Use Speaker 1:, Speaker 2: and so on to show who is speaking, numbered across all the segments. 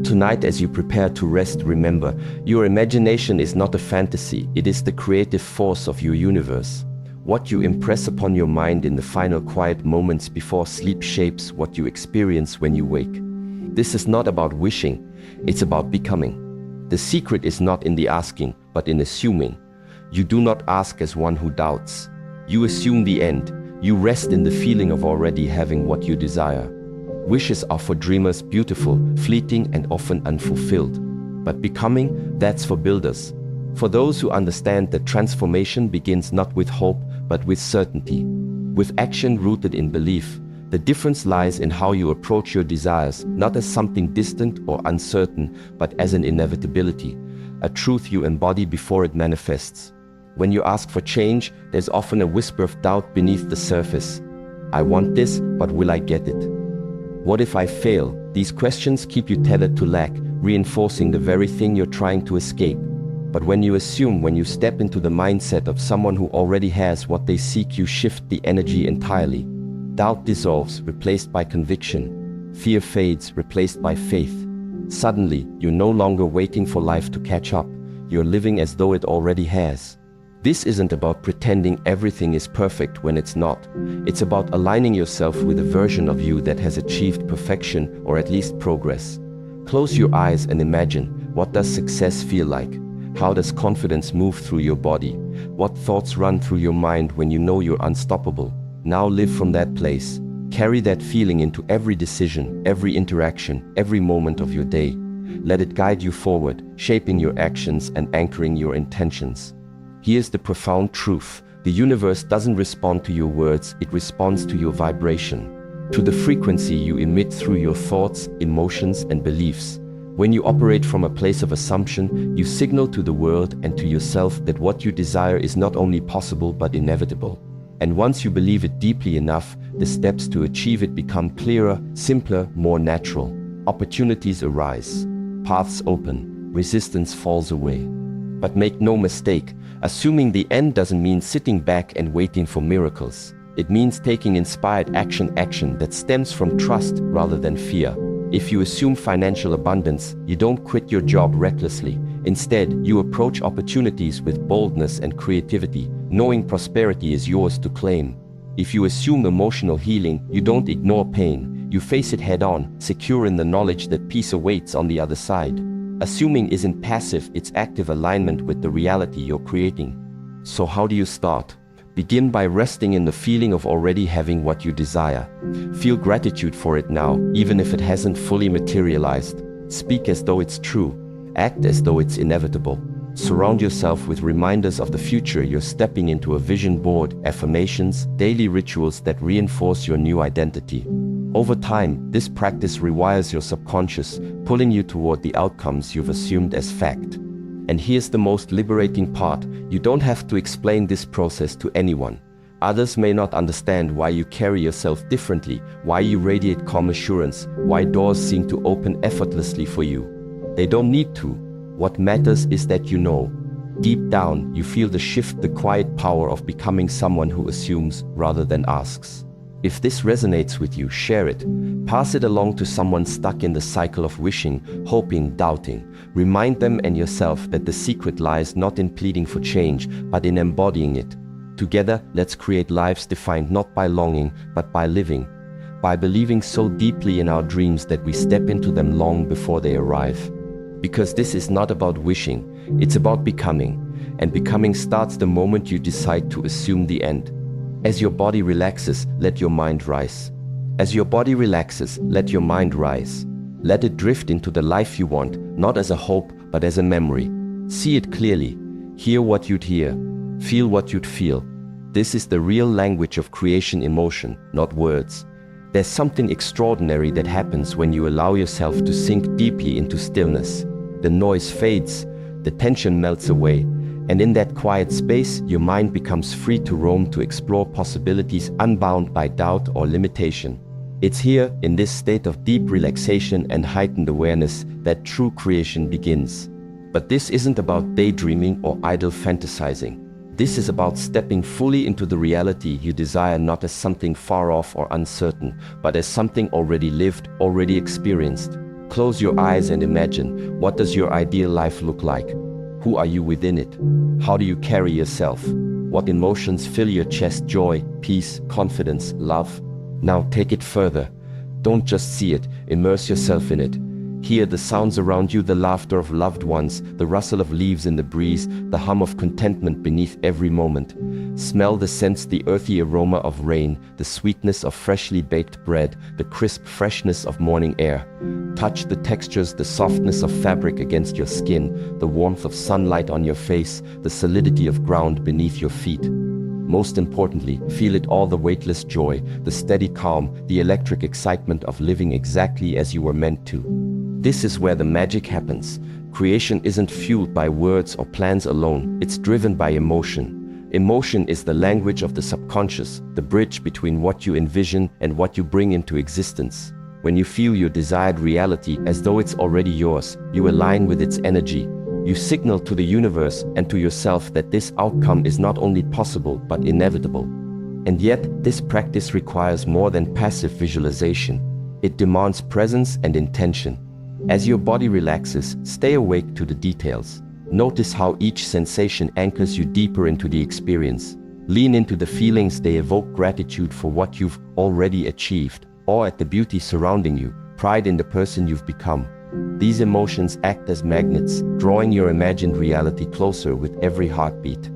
Speaker 1: Tonight, as you prepare to rest, remember, your imagination is not a fantasy, it is the creative force of your universe. What you impress upon your mind in the final quiet moments before sleep shapes what you experience when you wake. This is not about wishing, it's about becoming. The secret is not in the asking, but in assuming. You do not ask as one who doubts. You assume the end. You rest in the feeling of already having what you desire. Wishes are for dreamers, beautiful, fleeting, and often unfulfilled. But becoming, that's for builders. For those who understand that transformation begins not with hope, but with certainty. With action rooted in belief. The difference lies in how you approach your desires, not as something distant or uncertain, but as an inevitability, a truth you embody before it manifests. When you ask for change, there's often a whisper of doubt beneath the surface. I want this, but will I get it? What if I fail? These questions keep you tethered to lack, reinforcing the very thing you're trying to escape. But when you step into the mindset of someone who already has what they seek, you shift the energy entirely. Doubt dissolves, replaced by conviction. Fear fades, replaced by faith. Suddenly, you're no longer waiting for life to catch up. You're living as though it already has. This isn't about pretending everything is perfect when it's not. It's about aligning yourself with a version of you that has achieved perfection or at least progress. Close your eyes and imagine, what does success feel like? How does confidence move through your body? What thoughts run through your mind when you know you're unstoppable? Now live from that place. Carry that feeling into every decision, every interaction, every moment of your day. Let it guide you forward, shaping your actions and anchoring your intentions. Here's the profound truth. The universe doesn't respond to your words, it responds to your vibration, to the frequency you emit through your thoughts, emotions, and beliefs. When you operate from a place of assumption, you signal to the world and to yourself that what you desire is not only possible but inevitable. And once you believe it deeply enough, the steps to achieve it become clearer, simpler, more natural. Opportunities arise, paths open, resistance falls away. But make no mistake, assuming the end doesn't mean sitting back and waiting for miracles. It means taking inspired action that stems from trust rather than fear. If you assume financial abundance, you don't quit your job recklessly. Instead, you approach opportunities with boldness and creativity, knowing prosperity is yours to claim. If you assume emotional healing, you don't ignore pain. You face it head-on, secure in the knowledge that peace awaits on the other side. Assuming isn't passive, it's active alignment with the reality you're creating. So how do you start? Begin by resting in the feeling of already having what you desire. Feel gratitude for it now, even if it hasn't fully materialized. Speak as though it's true. Act as though it's inevitable. Surround yourself with reminders of the future you're stepping into, a vision board, affirmations, daily rituals that reinforce your new identity. Over time, this practice rewires your subconscious, pulling you toward the outcomes you've assumed as fact. And here's the most liberating part. You don't have to explain this process to anyone. Others may not understand why you carry yourself differently, why you radiate calm assurance, why doors seem to open effortlessly for you. They don't need to. What matters is that you know. Deep down, you feel the shift, the quiet power of becoming someone who assumes rather than asks. If this resonates with you, share it. Pass it along to someone stuck in the cycle of wishing, hoping, doubting. Remind them and yourself that the secret lies not in pleading for change, but in embodying it. Together, let's create lives defined not by longing, but by living. By believing so deeply in our dreams that we step into them long before they arrive. Because this is not about wishing, it's about becoming. And becoming starts the moment you decide to assume the end. As your body relaxes, let your mind rise. As your body relaxes, let your mind rise. Let it drift into the life you want, not as a hope, but as a memory. See it clearly. Hear what you'd hear. Feel what you'd feel. This is the real language of creation, emotion, not words. There's something extraordinary that happens when you allow yourself to sink deeply into stillness. The noise fades, the tension melts away. And in that quiet space, your mind becomes free to roam, to explore possibilities unbound by doubt or limitation. It's here, in this state of deep relaxation and heightened awareness, that true creation begins. But this isn't about daydreaming or idle fantasizing. This is about stepping fully into the reality you desire, not as something far off or uncertain, but as something already lived, already experienced. Close your eyes and imagine, what does your ideal life look like? Who are you within it? How do you carry yourself? What emotions fill your chest? Joy, peace, confidence, love? Now take it further. Don't just see it, immerse yourself in it. Hear the sounds around you, the laughter of loved ones, the rustle of leaves in the breeze, the hum of contentment beneath every moment. Smell the scents, the earthy aroma of rain, the sweetness of freshly baked bread, the crisp freshness of morning air. Touch the textures, the softness of fabric against your skin, the warmth of sunlight on your face, the solidity of ground beneath your feet. Most importantly, feel it all, the weightless joy, the steady calm, the electric excitement of living exactly as you were meant to. This is where the magic happens. Creation isn't fueled by words or plans alone, it's driven by emotion. Emotion is the language of the subconscious, the bridge between what you envision and what you bring into existence. When you feel your desired reality as though it's already yours, you align with its energy. You signal to the universe and to yourself that this outcome is not only possible but inevitable. And yet, this practice requires more than passive visualization. It demands presence and intention. As your body relaxes, stay awake to the details. Notice how each sensation anchors you deeper into the experience. Lean into the feelings, they evoke gratitude for what you've already achieved, awe at the beauty surrounding you, pride in the person you've become. These emotions act as magnets, drawing your imagined reality closer with every heartbeat.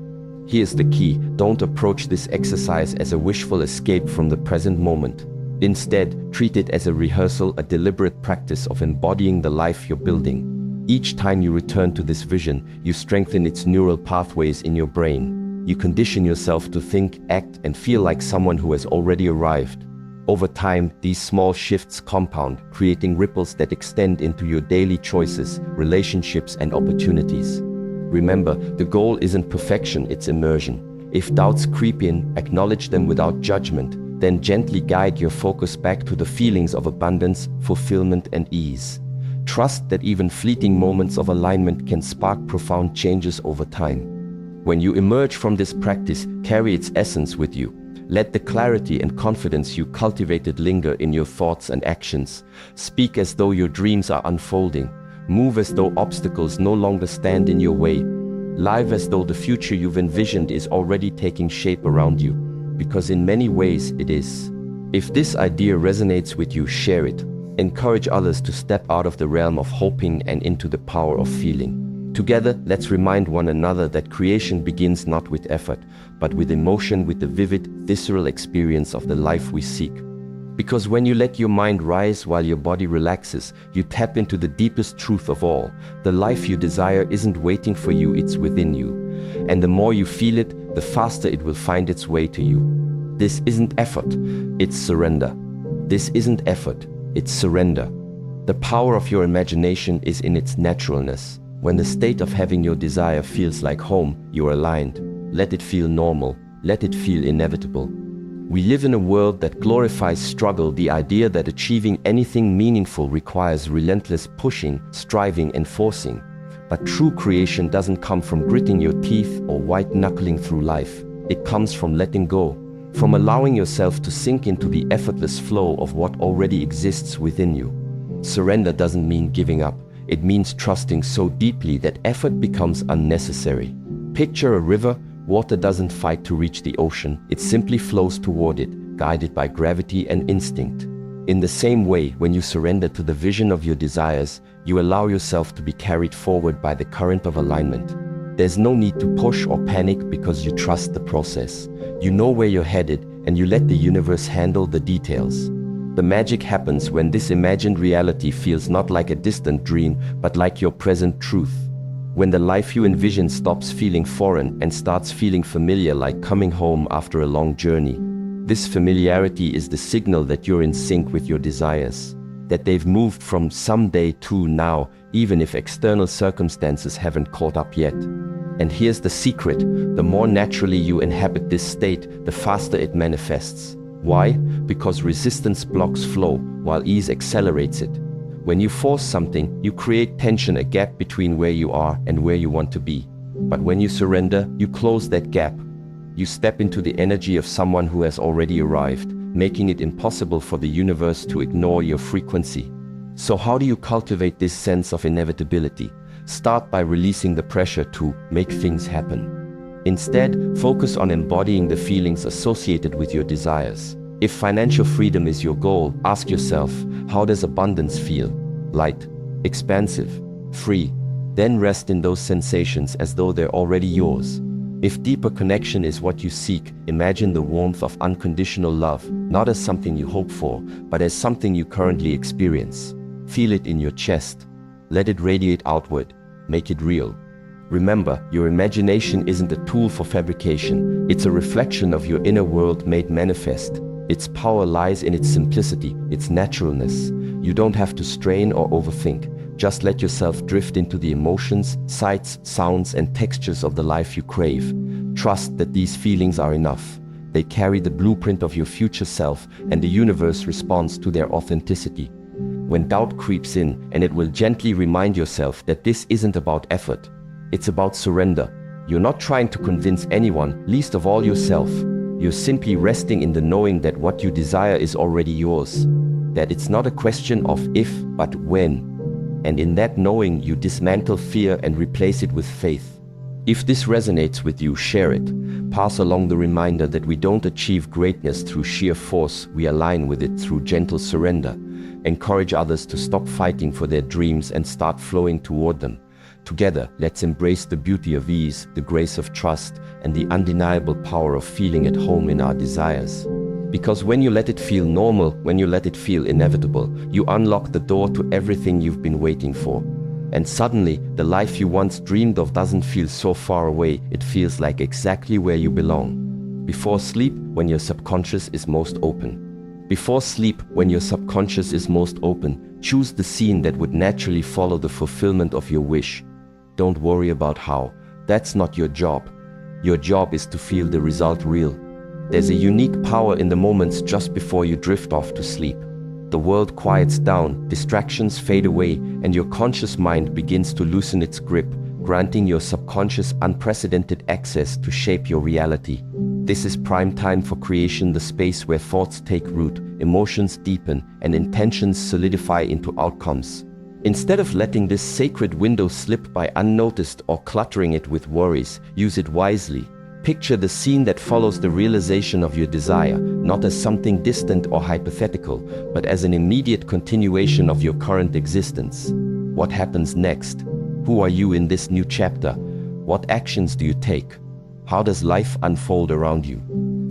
Speaker 1: Here's the key: don't approach this exercise as a wishful escape from the present moment. Instead, treat it as a rehearsal, a deliberate practice of embodying the life you're building. Each time you return to this vision, you strengthen its neural pathways in your brain. You condition yourself to think, act, and feel like someone who has already arrived. Over time, these small shifts compound, creating ripples that extend into your daily choices, relationships, and opportunities. Remember, the goal isn't perfection, it's immersion. If doubts creep in, acknowledge them without judgment, then gently guide your focus back to the feelings of abundance, fulfillment, and ease. Trust that even fleeting moments of alignment can spark profound changes over time. When you emerge from this practice, carry its essence with you. Let the clarity and confidence you cultivated linger in your thoughts and actions. Speak as though your dreams are unfolding. Move as though obstacles no longer stand in your way. Live as though the future you've envisioned is already taking shape around you. Because in many ways it is. If this idea resonates with you, share it. Encourage others to step out of the realm of hoping and into the power of feeling. Together, let's remind one another that creation begins not with effort, but with emotion, with the vivid, visceral experience of the life we seek. Because when you let your mind rise while your body relaxes, you tap into the deepest truth of all. The life you desire isn't waiting for you, it's within you. And the more you feel it, the faster it will find its way to you. This isn't effort, it's surrender. This isn't effort, it's surrender. The power of your imagination is in its naturalness. When the state of having your desire feels like home, you're aligned. Let it feel normal. Let it feel inevitable. We live in a world that glorifies struggle, the idea that achieving anything meaningful requires relentless pushing, striving, and forcing. But true creation doesn't come from gritting your teeth or white-knuckling through life. It comes from letting go, from allowing yourself to sink into the effortless flow of what already exists within you. Surrender doesn't mean giving up. It means trusting so deeply that effort becomes unnecessary. Picture a river. Water doesn't fight to reach the ocean. It simply flows toward it, guided by gravity and instinct. In the same way, when you surrender to the vision of your desires, you allow yourself to be carried forward by the current of alignment. There's no need to push or panic because you trust the process. You know where you're headed, and you let the universe handle the details. The magic happens when this imagined reality feels not like a distant dream, but like your present truth. When the life you envision stops feeling foreign and starts feeling familiar, like coming home after a long journey. This familiarity is the signal that you're in sync with your desires, that they've moved from someday to now, even if external circumstances haven't caught up yet. And here's the secret: the more naturally you inhabit this state, the faster it manifests. Why? Because resistance blocks flow, while ease accelerates it. When you force something, you create tension, a gap between where you are and where you want to be. But when you surrender, you close that gap. You step into the energy of someone who has already arrived, making it impossible for the universe to ignore your frequency. So how do you cultivate this sense of inevitability? Start by releasing the pressure to make things happen. Instead, focus on embodying the feelings associated with your desires. If financial freedom is your goal, ask yourself, how does abundance feel? Light, expansive, free. Then rest in those sensations as though they're already yours. If deeper connection is what you seek, imagine the warmth of unconditional love, not as something you hope for, but as something you currently experience. Feel it in your chest. Let it radiate outward. Make it real. Remember, your imagination isn't a tool for fabrication. It's a reflection of your inner world made manifest. Its power lies in its simplicity, its naturalness. You don't have to strain or overthink. Just let yourself drift into the emotions, sights, sounds, and textures of the life you crave. Trust that these feelings are enough. They carry the blueprint of your future self, and the universe responds to their authenticity. When doubt creeps in, and it will gently remind yourself that this isn't about effort. It's about surrender. You're not trying to convince anyone, least of all yourself. You're simply resting in the knowing that what you desire is already yours. That it's not a question of if, but when. And in that knowing, you dismantle fear and replace it with faith. If this resonates with you, share it. Pass along the reminder that we don't achieve greatness through sheer force, we align with it through gentle surrender. Encourage others to stop fighting for their dreams and start flowing toward them. Together, let's embrace the beauty of ease, the grace of trust, and the undeniable power of feeling at home in our desires. Because when you let it feel normal, when you let it feel inevitable, you unlock the door to everything you've been waiting for. And suddenly, the life you once dreamed of doesn't feel so far away, it feels like exactly where you belong. Before sleep, when your subconscious is most open. Before sleep, when your subconscious is most open, choose the scene that would naturally follow the fulfillment of your wish. Don't worry about how. That's not your job. Your job is to feel the result real. There's a unique power in the moments just before you drift off to sleep. The world quiets down, distractions fade away, and your conscious mind begins to loosen its grip, granting your subconscious unprecedented access to shape your reality. This is prime time for creation, the space where thoughts take root, emotions deepen, and intentions solidify into outcomes. Instead of letting this sacred window slip by unnoticed or cluttering it with worries, use it wisely. Picture the scene that follows the realization of your desire, not as something distant or hypothetical, but as an immediate continuation of your current existence. What happens next? Who are you in this new chapter? What actions do you take? How does life unfold around you?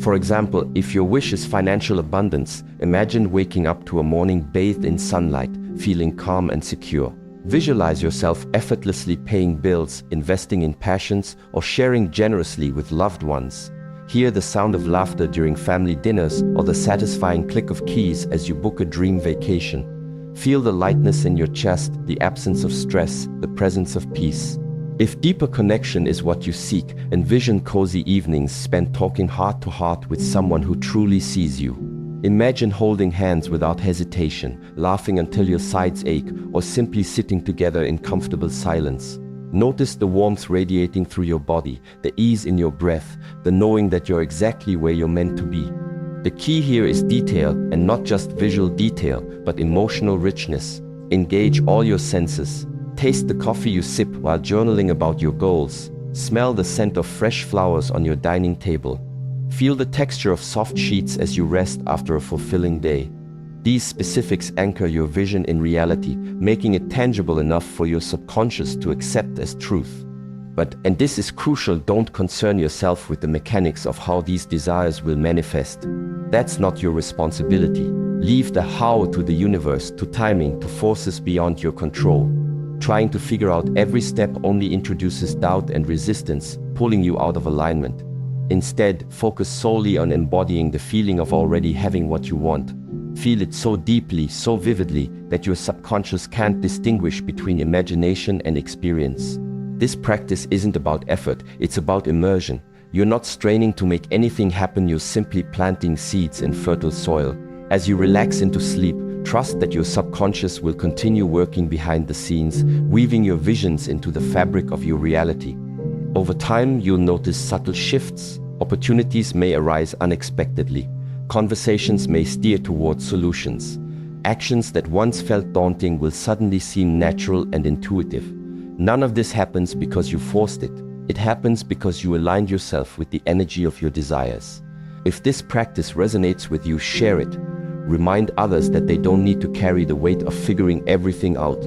Speaker 1: For example, if your wish is financial abundance, imagine waking up to a morning bathed in sunlight, feeling calm and secure. Visualize yourself effortlessly paying bills, investing in passions, or sharing generously with loved ones. Hear the sound of laughter during family dinners or the satisfying click of keys as you book a dream vacation. Feel the lightness in your chest, the absence of stress, the presence of peace. If deeper connection is what you seek, envision cozy evenings spent talking heart to heart with someone who truly sees you. Imagine holding hands without hesitation, laughing until your sides ache, or simply sitting together in comfortable silence. Notice the warmth radiating through your body, the ease in your breath, the knowing that you're exactly where you're meant to be. The key here is detail, and not just visual detail, but emotional richness. Engage all your senses. Taste the coffee you sip while journaling about your goals. Smell the scent of fresh flowers on your dining table. Feel the texture of soft sheets as you rest after a fulfilling day. These specifics anchor your vision in reality, making it tangible enough for your subconscious to accept as truth. But, and this is crucial, don't concern yourself with the mechanics of how these desires will manifest. That's not your responsibility. Leave the how to the universe, to timing, to forces beyond your control. Trying to figure out every step only introduces doubt and resistance, pulling you out of alignment. Instead, focus solely on embodying the feeling of already having what you want. Feel it so deeply, so vividly, that your subconscious can't distinguish between imagination and experience. This practice isn't about effort, it's about immersion. You're not straining to make anything happen, you're simply planting seeds in fertile soil. As you relax into sleep, trust that your subconscious will continue working behind the scenes, weaving your visions into the fabric of your reality. Over time, you'll notice subtle shifts. Opportunities may arise unexpectedly. Conversations may steer towards solutions. Actions that once felt daunting will suddenly seem natural and intuitive. None of this happens because you forced it. It happens because you aligned yourself with the energy of your desires. If this practice resonates with you, share it. Remind others that they don't need to carry the weight of figuring everything out.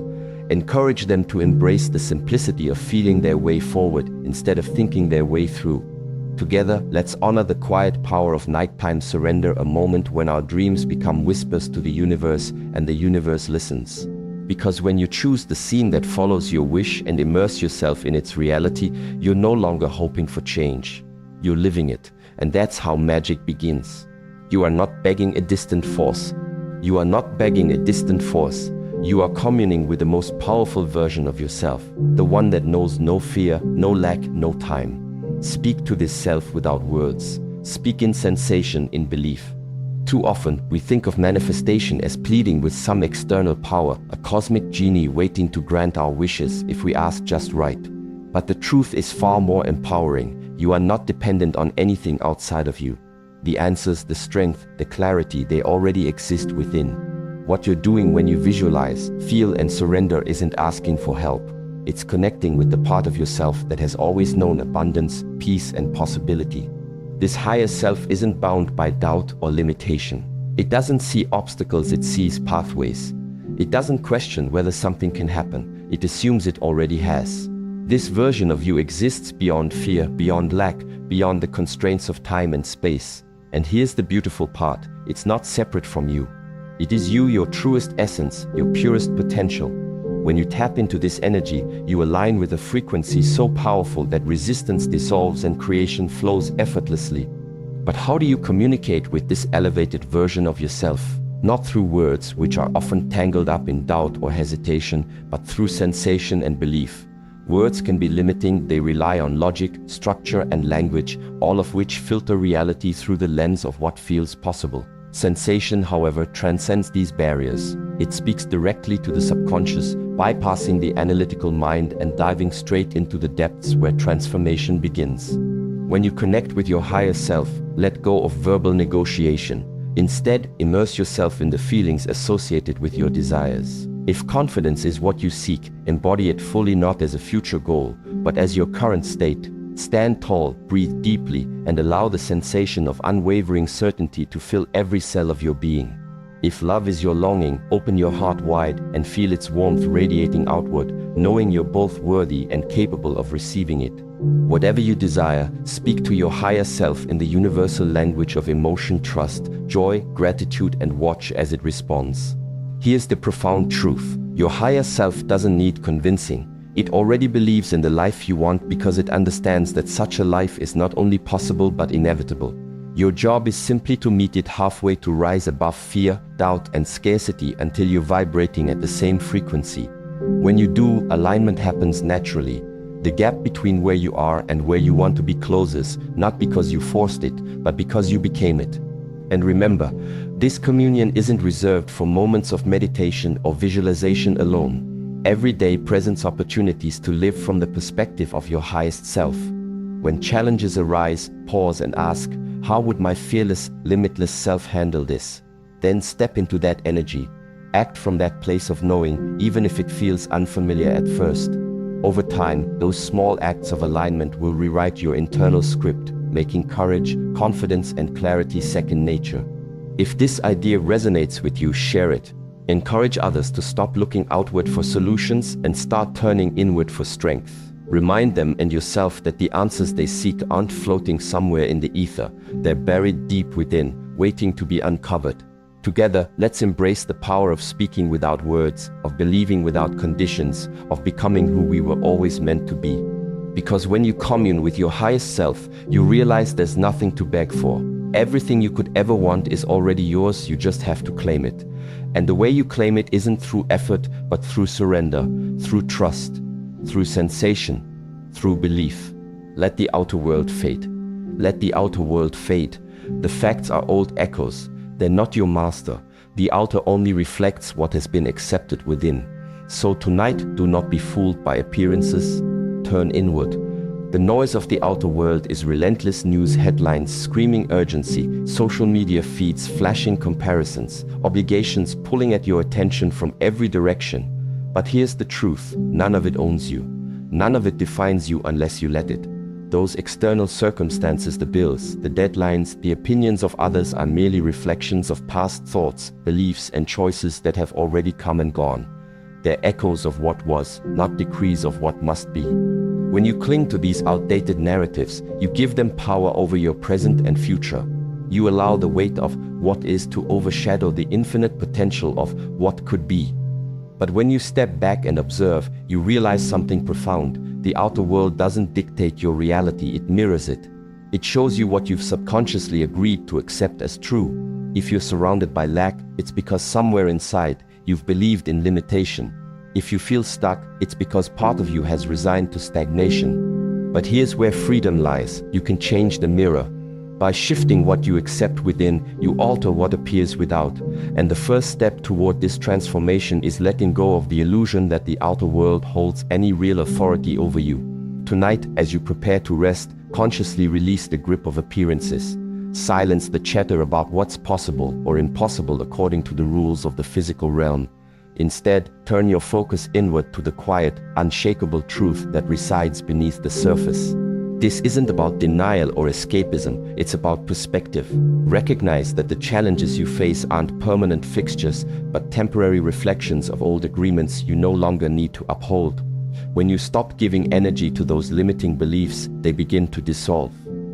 Speaker 1: Encourage them to embrace the simplicity of feeling their way forward instead of thinking their way through. Together, let's honor the quiet power of nighttime surrender, a moment when our dreams become whispers to the universe and the universe listens. Because when you choose the scene that follows your wish and immerse yourself in its reality, you're no longer hoping for change. You're living it, and that's how magic begins. You are not begging a distant force. You are not begging a distant force. You are communing with the most powerful version of yourself, the one that knows no fear, no lack, no time. Speak to this self without words. Speak in sensation, in belief. Too often, we think of manifestation as pleading with some external power, a cosmic genie waiting to grant our wishes if we ask just right. But the truth is far more empowering. You are not dependent on anything outside of you. The answers, the strength, the clarity, they already exist within. What you're doing when you visualize, feel, and surrender isn't asking for help. It's connecting with the part of yourself that has always known abundance, peace, and possibility. This higher self isn't bound by doubt or limitation. It doesn't see obstacles, it sees pathways. It doesn't question whether something can happen. It assumes it already has. This version of you exists beyond fear, beyond lack, beyond the constraints of time and space. And here's the beautiful part: it's not separate from you. It is you, your truest essence, your purest potential. When you tap into this energy, you align with a frequency so powerful that resistance dissolves and creation flows effortlessly. But how do you communicate with this elevated version of yourself? Not through words, which are often tangled up in doubt or hesitation, but through sensation and belief. Words can be limiting. They rely on logic, structure, and language, all of which filter reality through the lens of what feels possible. Sensation, however, transcends these barriers. It speaks directly to the subconscious, bypassing the analytical mind and diving straight into the depths where transformation begins. When you connect with your higher self, let go of verbal negotiation. Instead, immerse yourself in the feelings associated with your desires. If confidence is what you seek, embody it fully, not as a future goal, but as your current state. Stand tall, breathe deeply, and allow the sensation of unwavering certainty to fill every cell of your being. If love is your longing, open your heart wide and feel its warmth radiating outward, knowing you're both worthy and capable of receiving it. Whatever you desire, speak to your higher self in the universal language of emotion, trust, joy, gratitude, and watch as it responds. Here's the profound truth: your higher self doesn't need convincing. It already believes in the life you want because it understands that such a life is not only possible but inevitable. Your job is simply to meet it halfway, to rise above fear, doubt, and scarcity until you're vibrating at the same frequency. When you do, alignment happens naturally. The gap between where you are and where you want to be closes, not because you forced it, but because you became it. And remember, this communion isn't reserved for moments of meditation or visualization alone. Every day presents opportunities to live from the perspective of your highest self. When challenges arise, pause and ask, how would my fearless, limitless self handle this? Then step into that energy. Act from that place of knowing, even if it feels unfamiliar at first. Over time, those small acts of alignment will rewrite your internal script, making courage, confidence, and clarity second nature. If this idea resonates with you, share it. Encourage others to stop looking outward for solutions and start turning inward for strength. Remind them and yourself that the answers they seek aren't floating somewhere in the ether. They're buried deep within, waiting to be uncovered. Together, let's embrace the power of speaking without words, of believing without conditions, of becoming who we were always meant to be. Because when you commune with your highest self, you realize there's nothing to beg for. Everything you could ever want is already yours, you just have to claim it. And the way you claim it isn't through effort, but through surrender, through trust, through sensation, through belief. Let the outer world fade. Let the outer world fade. The facts are old echoes. They're not your master. The outer only reflects what has been accepted within. So tonight, do not be fooled by appearances. Turn inward. The noise of the outer world is relentless news headlines screaming urgency, social media feeds flashing comparisons, obligations pulling at your attention from every direction. But here's the truth, none of it owns you. None of it defines you unless you let it. Those external circumstances, the bills, the deadlines, the opinions of others are merely reflections of past thoughts, beliefs, and choices that have already come and gone. They're echoes of what was, not decrees of what must be. When you cling to these outdated narratives, you give them power over your present and future. You allow the weight of what is to overshadow the infinite potential of what could be. But when you step back and observe, you realize something profound. The outer world doesn't dictate your reality, it mirrors it. It shows you what you've subconsciously agreed to accept as true. If you're surrounded by lack, it's because somewhere inside, you've believed in limitation. If you feel stuck, it's because part of you has resigned to stagnation. But here's where freedom lies. You can change the mirror. By shifting what you accept within, you alter what appears without. And the first step toward this transformation is letting go of the illusion that the outer world holds any real authority over you. Tonight, as you prepare to rest, consciously release the grip of appearances. Silence the chatter about what's possible or impossible according to the rules of the physical realm. Instead, turn your focus inward to the quiet, unshakable truth that resides beneath the surface. This isn't about denial or escapism, it's about perspective. Recognize that the challenges you face aren't permanent fixtures, but temporary reflections of old agreements you no longer need to uphold. When you stop giving energy to those limiting beliefs, they begin to dissolve.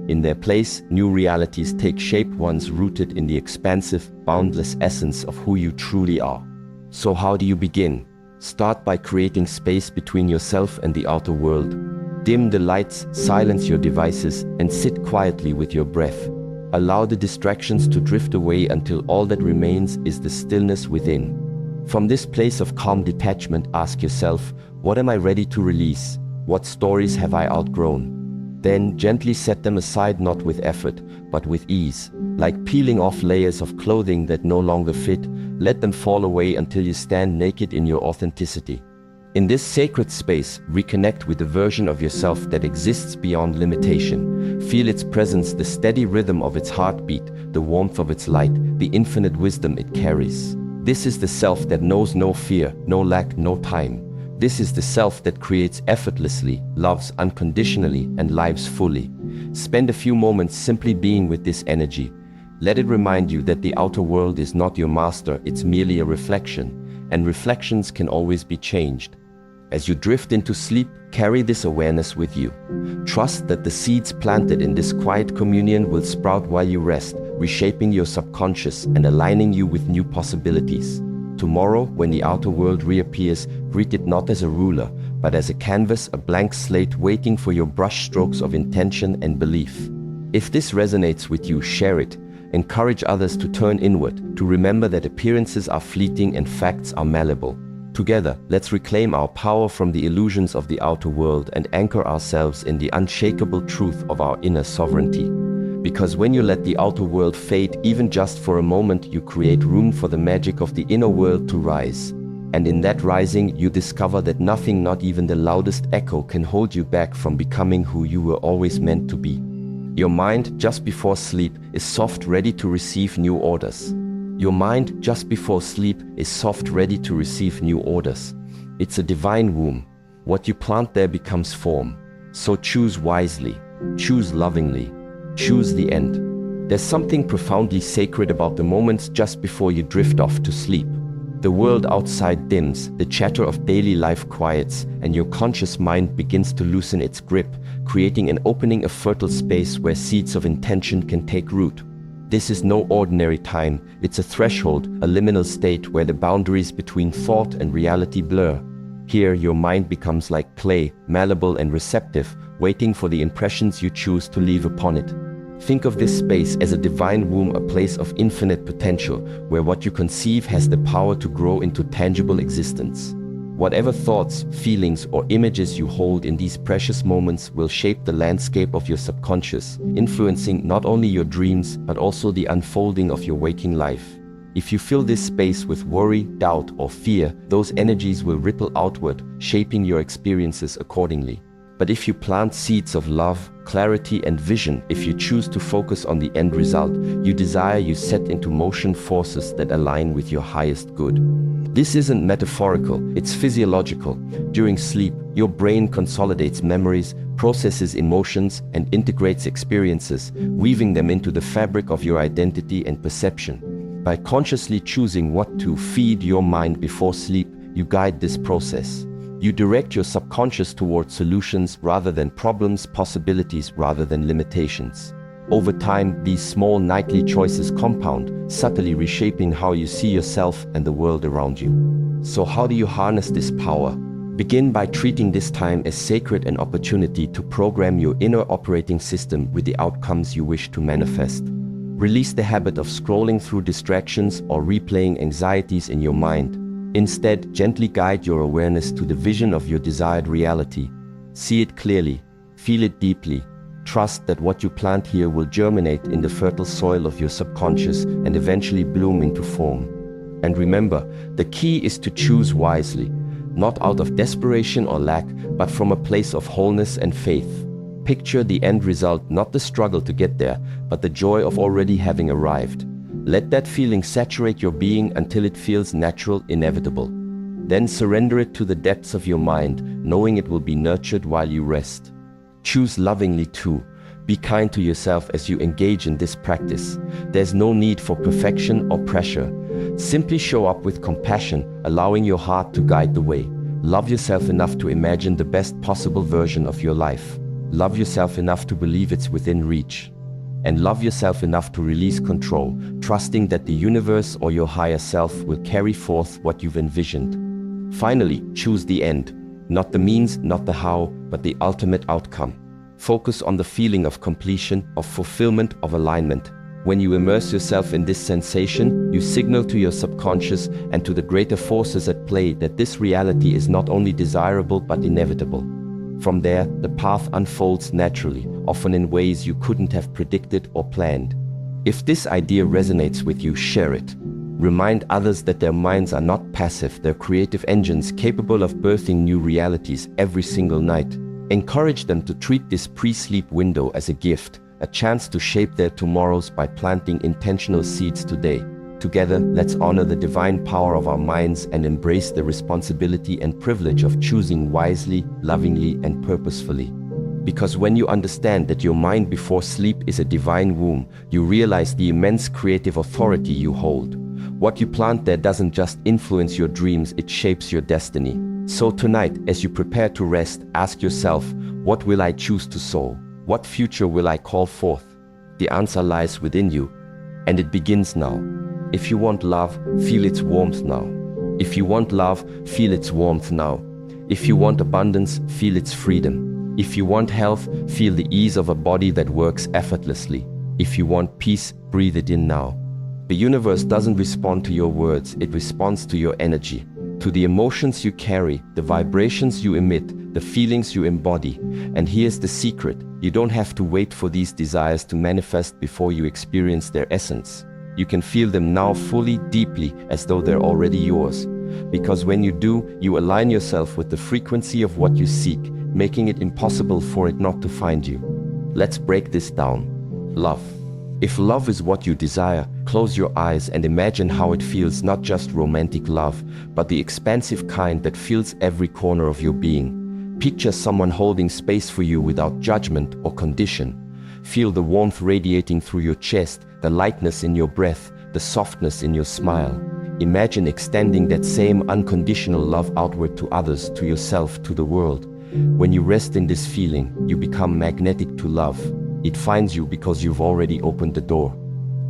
Speaker 1: In their place, new realities take shape, ones rooted in the expansive, boundless essence of who you truly are. So how do you begin? Start by creating space between yourself and the outer world. Dim the lights, silence your devices, and sit quietly with your breath. Allow the distractions to drift away until all that remains is the stillness within. From this place of calm detachment, ask yourself, what am I ready to release? What stories have I outgrown? Then gently set them aside, not with effort, but with ease. Like peeling off layers of clothing that no longer fit, let them fall away until you stand naked in your authenticity. In this sacred space, reconnect with the version of yourself that exists beyond limitation. Feel its presence, the steady rhythm of its heartbeat, the warmth of its light, the infinite wisdom it carries. This is the self that knows no fear, no lack, no time. This is the self that creates effortlessly, loves unconditionally, and lives fully. Spend a few moments simply being with this energy. Let it remind you that the outer world is not your master, it's merely a reflection, and reflections can always be changed. As you drift into sleep, carry this awareness with you. Trust that the seeds planted in this quiet communion will sprout while you rest, reshaping your subconscious and aligning you with new possibilities. Tomorrow, when the outer world reappears, greet it not as a ruler, but as a canvas, a blank slate waiting for your brushstrokes of intention and belief. If this resonates with you, share it. Encourage others to turn inward, to remember that appearances are fleeting and facts are malleable. Together, let's reclaim our power from the illusions of the outer world and anchor ourselves in the unshakable truth of our inner sovereignty. Because when you let the outer world fade, even just for a moment, you create room for the magic of the inner world to rise. And in that rising, you discover that nothing, not even the loudest echo, can hold you back from becoming who you were always meant to be. Your mind, just before sleep, is soft, ready to receive new orders. Your mind, just before sleep, is soft, ready to receive new orders. It's a divine womb. What you plant there becomes form. So choose wisely, choose lovingly, choose the end. There's something profoundly sacred about the moments just before you drift off to sleep. The world outside dims, the chatter of daily life quiets, and your conscious mind begins to loosen its grip, creating an opening, a fertile space where seeds of intention can take root. This is no ordinary time, it's a threshold, a liminal state where the boundaries between thought and reality blur. Here, your mind becomes like clay, malleable and receptive, waiting for the impressions you choose to leave upon it. Think of this space as a divine womb, a place of infinite potential, where what you conceive has the power to grow into tangible existence. Whatever thoughts, feelings, or images you hold in these precious moments will shape the landscape of your subconscious, influencing not only your dreams, but also the unfolding of your waking life. If you fill this space with worry, doubt, or fear, those energies will ripple outward, shaping your experiences accordingly. But if you plant seeds of love, clarity and vision, if you choose to focus on the end result you desire, you set into motion forces that align with your highest good. This isn't metaphorical, it's physiological. During sleep, your brain consolidates memories, processes emotions, and integrates experiences, weaving them into the fabric of your identity and perception. By consciously choosing what to feed your mind before sleep, you guide this process. You direct your subconscious towards solutions rather than problems, possibilities rather than limitations. Over time, these small nightly choices compound, subtly reshaping how you see yourself and the world around you. So how do you harness this power? Begin by treating this time as sacred, an opportunity to program your inner operating system with the outcomes you wish to manifest. Release the habit of scrolling through distractions or replaying anxieties in your mind. Instead, gently guide your awareness to the vision of your desired reality. See it clearly, feel it deeply. Trust that what you plant here will germinate in the fertile soil of your subconscious and eventually bloom into form. And remember, the key is to choose wisely, not out of desperation or lack, but from a place of wholeness and faith. Picture the end result, not the struggle to get there, but the joy of already having arrived. Let that feeling saturate your being until it feels natural, inevitable. Then surrender it to the depths of your mind, knowing it will be nurtured while you rest. Choose lovingly too. Be kind to yourself as you engage in this practice. There's no need for perfection or pressure. Simply show up with compassion, allowing your heart to guide the way. Love yourself enough to imagine the best possible version of your life. Love yourself enough to believe it's within reach. And love yourself enough to release control, trusting that the universe or your higher self will carry forth what you've envisioned. Finally, choose the end. Not the means, not the how, but the ultimate outcome. Focus on the feeling of completion, of fulfillment, of alignment. When you immerse yourself in this sensation, you signal to your subconscious and to the greater forces at play that this reality is not only desirable but inevitable. From there, the path unfolds naturally, often in ways you couldn't have predicted or planned. If this idea resonates with you, share it. Remind others that their minds are not passive, they're creative engines capable of birthing new realities every single night. Encourage them to treat this pre-sleep window as a gift, a chance to shape their tomorrows by planting intentional seeds today. Together, let's honor the divine power of our minds and embrace the responsibility and privilege of choosing wisely, lovingly, and purposefully. Because when you understand that your mind before sleep is a divine womb, you realize the immense creative authority you hold. What you plant there doesn't just influence your dreams, it shapes your destiny. So tonight, as you prepare to rest, ask yourself, what will I choose to sow? What future will I call forth? The answer lies within you, and it begins now. If you want love, feel its warmth now. If you want love, feel its warmth now. If you want abundance, feel its freedom. If you want health, feel the ease of a body that works effortlessly. If you want peace, breathe it in now. The universe doesn't respond to your words, it responds to your energy, to the emotions you carry, the vibrations you emit, the feelings you embody. And here's the secret, you don't have to wait for these desires to manifest before you experience their essence. You can feel them now fully, deeply, as though they're already yours. Because when you do, you align yourself with the frequency of what you seek, making it impossible for it not to find you. Let's break this down. Love. If love is what you desire, close your eyes and imagine how it feels, not just romantic love, but the expansive kind that fills every corner of your being. Picture someone holding space for you without judgment or condition. Feel the warmth radiating through your chest, the lightness in your breath, the softness in your smile. Imagine extending that same unconditional love outward to others, to yourself, to the world. When you rest in this feeling, you become magnetic to love. It finds you because you've already opened the door.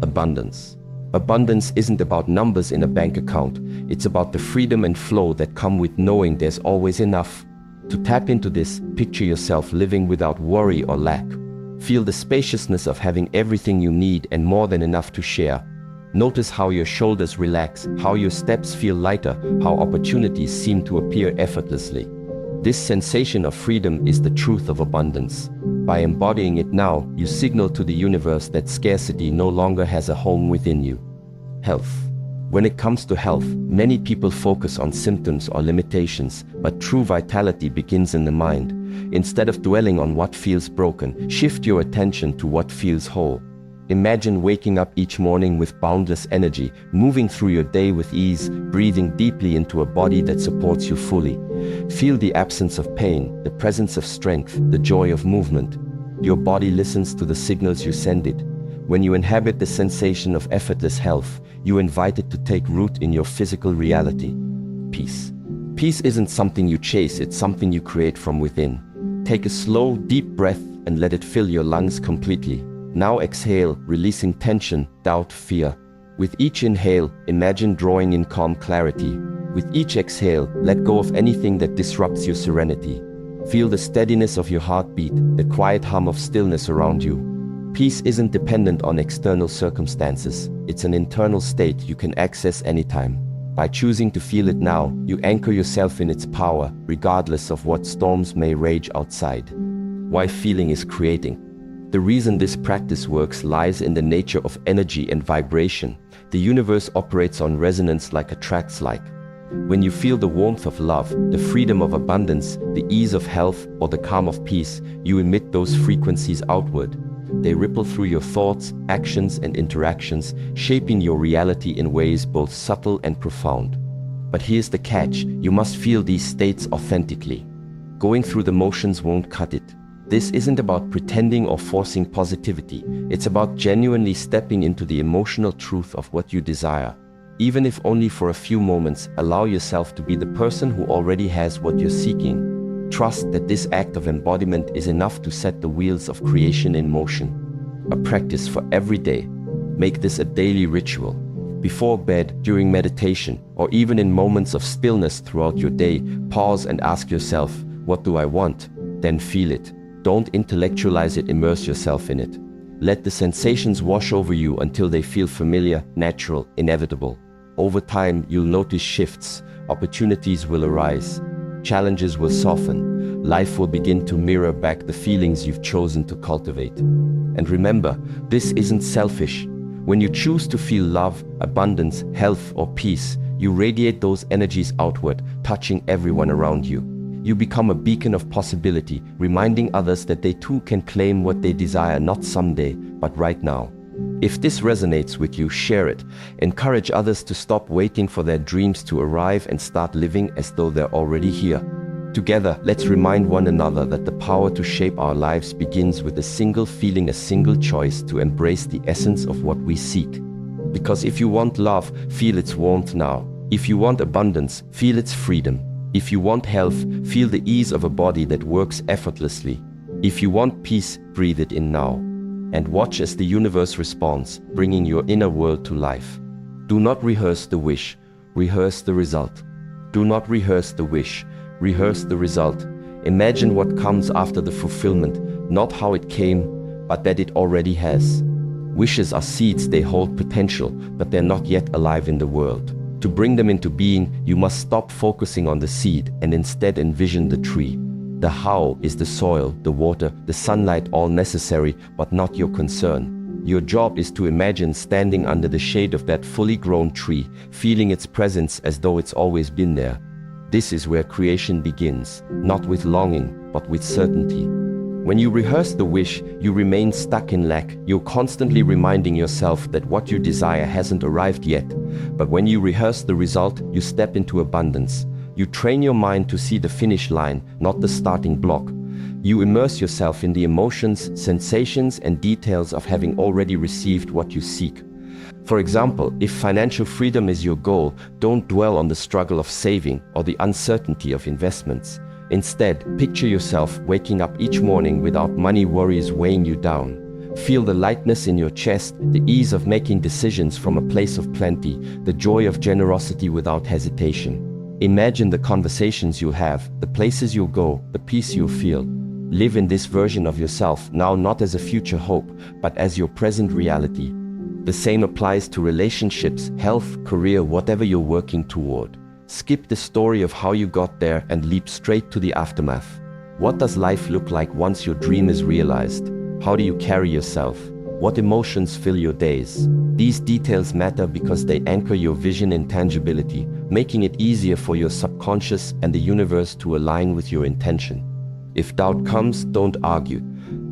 Speaker 1: Abundance. Abundance isn't about numbers in a bank account. It's about the freedom and flow that come with knowing there's always enough. To tap into this, picture yourself living without worry or lack. Feel the spaciousness of having everything you need and more than enough to share. Notice how your shoulders relax, how your steps feel lighter, how opportunities seem to appear effortlessly. This sensation of freedom is the truth of abundance. By embodying it now, you signal to the universe that scarcity no longer has a home within you. Health. When it comes to health, many people focus on symptoms or limitations, but true vitality begins in the mind. Instead of dwelling on what feels broken, shift your attention to what feels whole. Imagine waking up each morning with boundless energy, moving through your day with ease, breathing deeply into a body that supports you fully. Feel the absence of pain, the presence of strength, the joy of movement. Your body listens to the signals you send it. When you inhabit the sensation of effortless health, you invite it to take root in your physical reality. Peace. Peace isn't something you chase, it's something you create from within. Take a slow, deep breath and let it fill your lungs completely. Now exhale, releasing tension, doubt, fear. With each inhale, imagine drawing in calm clarity. With each exhale, let go of anything that disrupts your serenity. Feel the steadiness of your heartbeat, the quiet hum of stillness around you. Peace isn't dependent on external circumstances. It's an internal state you can access anytime. By choosing to feel it now, you anchor yourself in its power, regardless of what storms may rage outside. Why feeling is creating. The reason this practice works lies in the nature of energy and vibration. The universe operates on resonance like attracts like. When you feel the warmth of love, the freedom of abundance, the ease of health, or the calm of peace, you emit those frequencies outward. They ripple through your thoughts, actions, and interactions, shaping your reality in ways both subtle and profound. But here's the catch: you must feel these states authentically. Going through the motions won't cut it. This isn't about pretending or forcing positivity. It's about genuinely stepping into the emotional truth of what you desire. Even if only for a few moments, allow yourself to be the person who already has what you're seeking. Trust that this act of embodiment is enough to set the wheels of creation in motion. A practice for every day. Make this a daily ritual. Before bed, during meditation, or even in moments of stillness throughout your day, pause and ask yourself, what do I want? Then feel it. Don't intellectualize it, immerse yourself in it. Let the sensations wash over you until they feel familiar, natural, inevitable. Over time, you'll notice shifts. Opportunities will arise. Challenges will soften. Life will begin to mirror back the feelings you've chosen to cultivate. And remember, this isn't selfish. When you choose to feel love, abundance, health, or peace, you radiate those energies outward, touching everyone around you. You become a beacon of possibility, reminding others that they too can claim what they desire, not someday, but right now. If this resonates with you, share it. Encourage others to stop waiting for their dreams to arrive and start living as though they're already here. Together, let's remind one another that the power to shape our lives begins with a single feeling, a single choice to embrace the essence of what we seek. Because if you want love, feel its warmth now. If you want abundance, feel its freedom. If you want health, feel the ease of a body that works effortlessly. If you want peace, breathe it in now. And watch as the universe responds, bringing your inner world to life. Do not rehearse the wish, rehearse the result. Do not rehearse the wish, rehearse the result. Imagine what comes after the fulfillment, not how it came, but that it already has. Wishes are seeds, they hold potential, but they're not yet alive in the world. To bring them into being, you must stop focusing on the seed and instead envision the tree. The how is the soil, the water, the sunlight, all necessary, but not your concern. Your job is to imagine standing under the shade of that fully grown tree, feeling its presence as though it's always been there. This is where creation begins, not with longing, but with certainty. When you rehearse the wish, you remain stuck in lack. You're constantly reminding yourself that what you desire hasn't arrived yet. But when you rehearse the result, you step into abundance. You train your mind to see the finish line, not the starting block. You immerse yourself in the emotions, sensations, and details of having already received what you seek. For example, if financial freedom is your goal, don't dwell on the struggle of saving or the uncertainty of investments. Instead, picture yourself waking up each morning without money worries weighing you down. Feel the lightness in your chest, the ease of making decisions from a place of plenty, the joy of generosity without hesitation. Imagine the conversations you'll have, the places you'll go, the peace you'll feel. Live in this version of yourself now, not as a future hope, but as your present reality. The same applies to relationships, health, career, whatever you're working toward. Skip the story of how you got there and leap straight to the aftermath. What does life look like once your dream is realized? How do you carry yourself? What emotions fill your days? These details matter because they anchor your vision in tangibility, making it easier for your subconscious and the universe to align with your intention. If doubt comes, don't argue.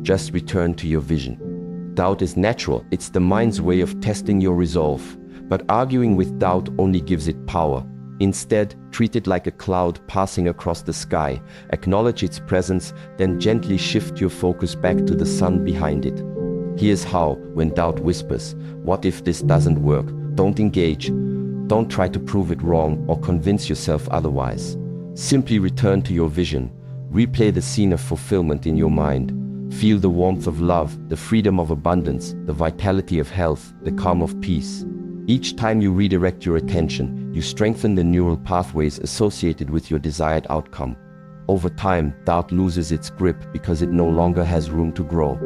Speaker 1: Just return to your vision. Doubt is natural. It's the mind's way of testing your resolve. But arguing with doubt only gives it power. Instead, treat it like a cloud passing across the sky. Acknowledge its presence, then gently shift your focus back to the sun behind it. Here's how: when doubt whispers, "What if this doesn't work?" Don't engage. Don't try to prove it wrong or convince yourself otherwise. Simply return to your vision. Replay the scene of fulfillment in your mind. Feel the warmth of love, the freedom of abundance, the vitality of health, the calm of peace. Each time you redirect your attention, you strengthen the neural pathways associated with your desired outcome. Over time, doubt loses its grip because it no longer has room to grow.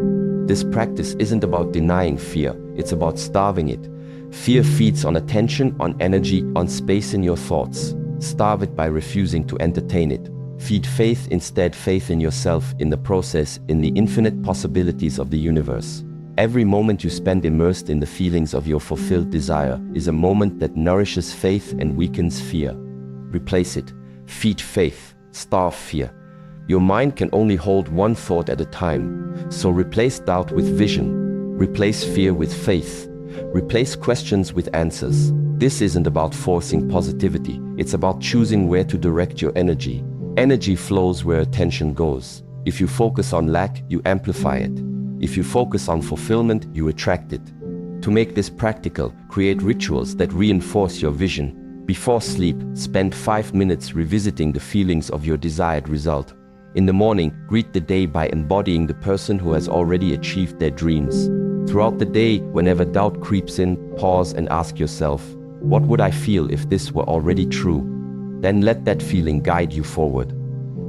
Speaker 1: This practice isn't about denying fear, it's about starving it. Fear feeds on attention, on energy, on space in your thoughts. Starve it by refusing to entertain it. Feed faith instead, faith in yourself, in the process, in the infinite possibilities of the universe. Every moment you spend immersed in the feelings of your fulfilled desire is a moment that nourishes faith and weakens fear. Replace it. Feed faith. Starve fear. Your mind can only hold one thought at a time, so replace doubt with vision. Replace fear with faith. Replace questions with answers. This isn't about forcing positivity, it's about choosing where to direct your energy. Energy flows where attention goes. If you focus on lack, you amplify it. If you focus on fulfillment, you attract it. To make this practical, create rituals that reinforce your vision. Before sleep, spend 5 minutes revisiting the feelings of your desired result. In the morning, greet the day by embodying the person who has already achieved their dreams. Throughout the day, whenever doubt creeps in, pause and ask yourself, what would I feel if this were already true? Then let that feeling guide you forward.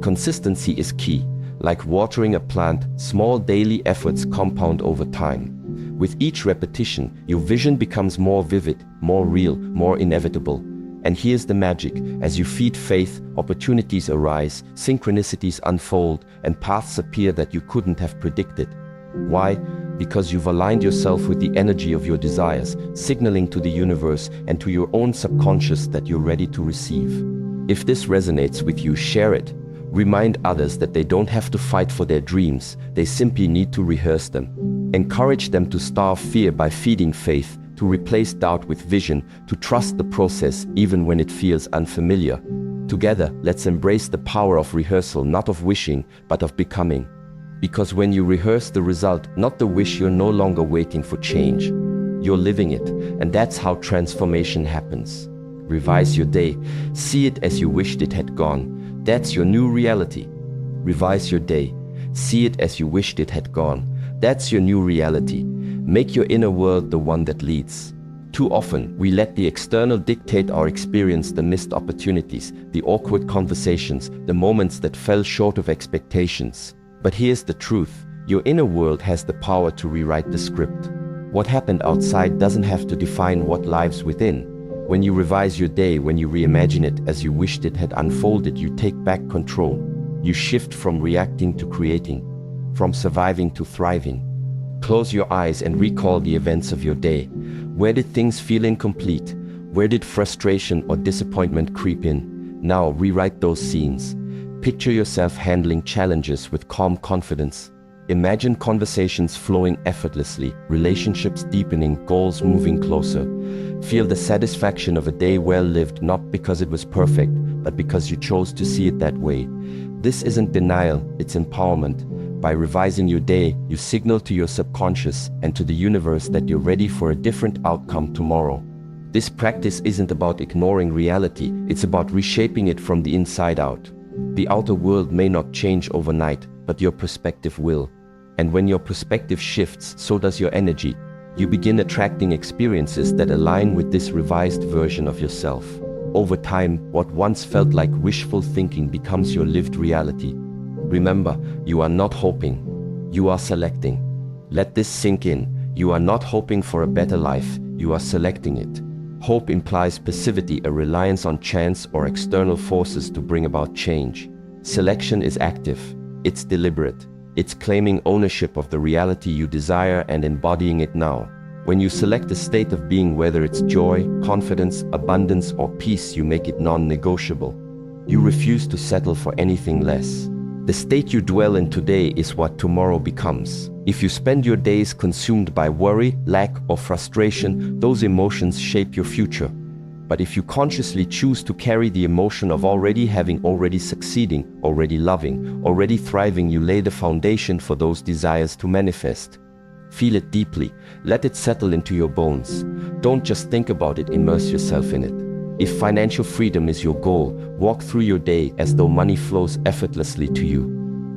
Speaker 1: Consistency is key. Like watering a plant, small daily efforts compound over time. With each repetition, your vision becomes more vivid, more real, more inevitable. And here's the magic: as you feed faith, opportunities arise, synchronicities unfold, and paths appear that you couldn't have predicted. Why? Because you've aligned yourself with the energy of your desires, signaling to the universe and to your own subconscious that you're ready to receive. If this resonates with you, share it. Remind others that they don't have to fight for their dreams, they simply need to rehearse them. Encourage them to starve fear by feeding faith, to replace doubt with vision, to trust the process even when it feels unfamiliar. Together, let's embrace the power of rehearsal, not of wishing, but of becoming. Because when you rehearse the result, not the wish, you're no longer waiting for change. You're living it, and that's how transformation happens. Revise your day. See it as you wished it had gone. That's your new reality. Revise your day. See it as you wished it had gone. That's your new reality. Make your inner world the one that leads. Too often, we let the external dictate our experience, the missed opportunities, the awkward conversations, the moments that fell short of expectations. But here's the truth: your inner world has the power to rewrite the script. What happened outside doesn't have to define what lives within. When you revise your day, when you reimagine it as you wished it had unfolded, you take back control. You shift from reacting to creating, from surviving to thriving. Close your eyes and recall the events of your day. Where did things feel incomplete? Where did frustration or disappointment creep in? Now rewrite those scenes. Picture yourself handling challenges with calm confidence. Imagine conversations flowing effortlessly, relationships deepening, goals moving closer. Feel the satisfaction of a day well lived, not because it was perfect, but because you chose to see it that way. This isn't denial, it's empowerment. By revising your day, you signal to your subconscious and to the universe that you're ready for a different outcome tomorrow. This practice isn't about ignoring reality, it's about reshaping it from the inside out. The outer world may not change overnight, but your perspective will. And when your perspective shifts, so does your energy. You begin attracting experiences that align with this revised version of yourself. Over time, what once felt like wishful thinking becomes your lived reality. Remember, you are not hoping, you are selecting. Let this sink in. You are not hoping for a better life, you are selecting it. Hope implies passivity, a reliance on chance or external forces to bring about change. Selection is active, it's deliberate. It's claiming ownership of the reality you desire and embodying it now. When you select a state of being, whether it's joy, confidence, abundance, or peace, you make it non-negotiable. You refuse to settle for anything less. The state you dwell in today is what tomorrow becomes. If you spend your days consumed by worry, lack, or frustration, those emotions shape your future. But if you consciously choose to carry the emotion of already having, already succeeding, already loving, already thriving, you lay the foundation for those desires to manifest. Feel it deeply. Let it settle into your bones. Don't just think about it, immerse yourself in it. If financial freedom is your goal, walk through your day as though money flows effortlessly to you.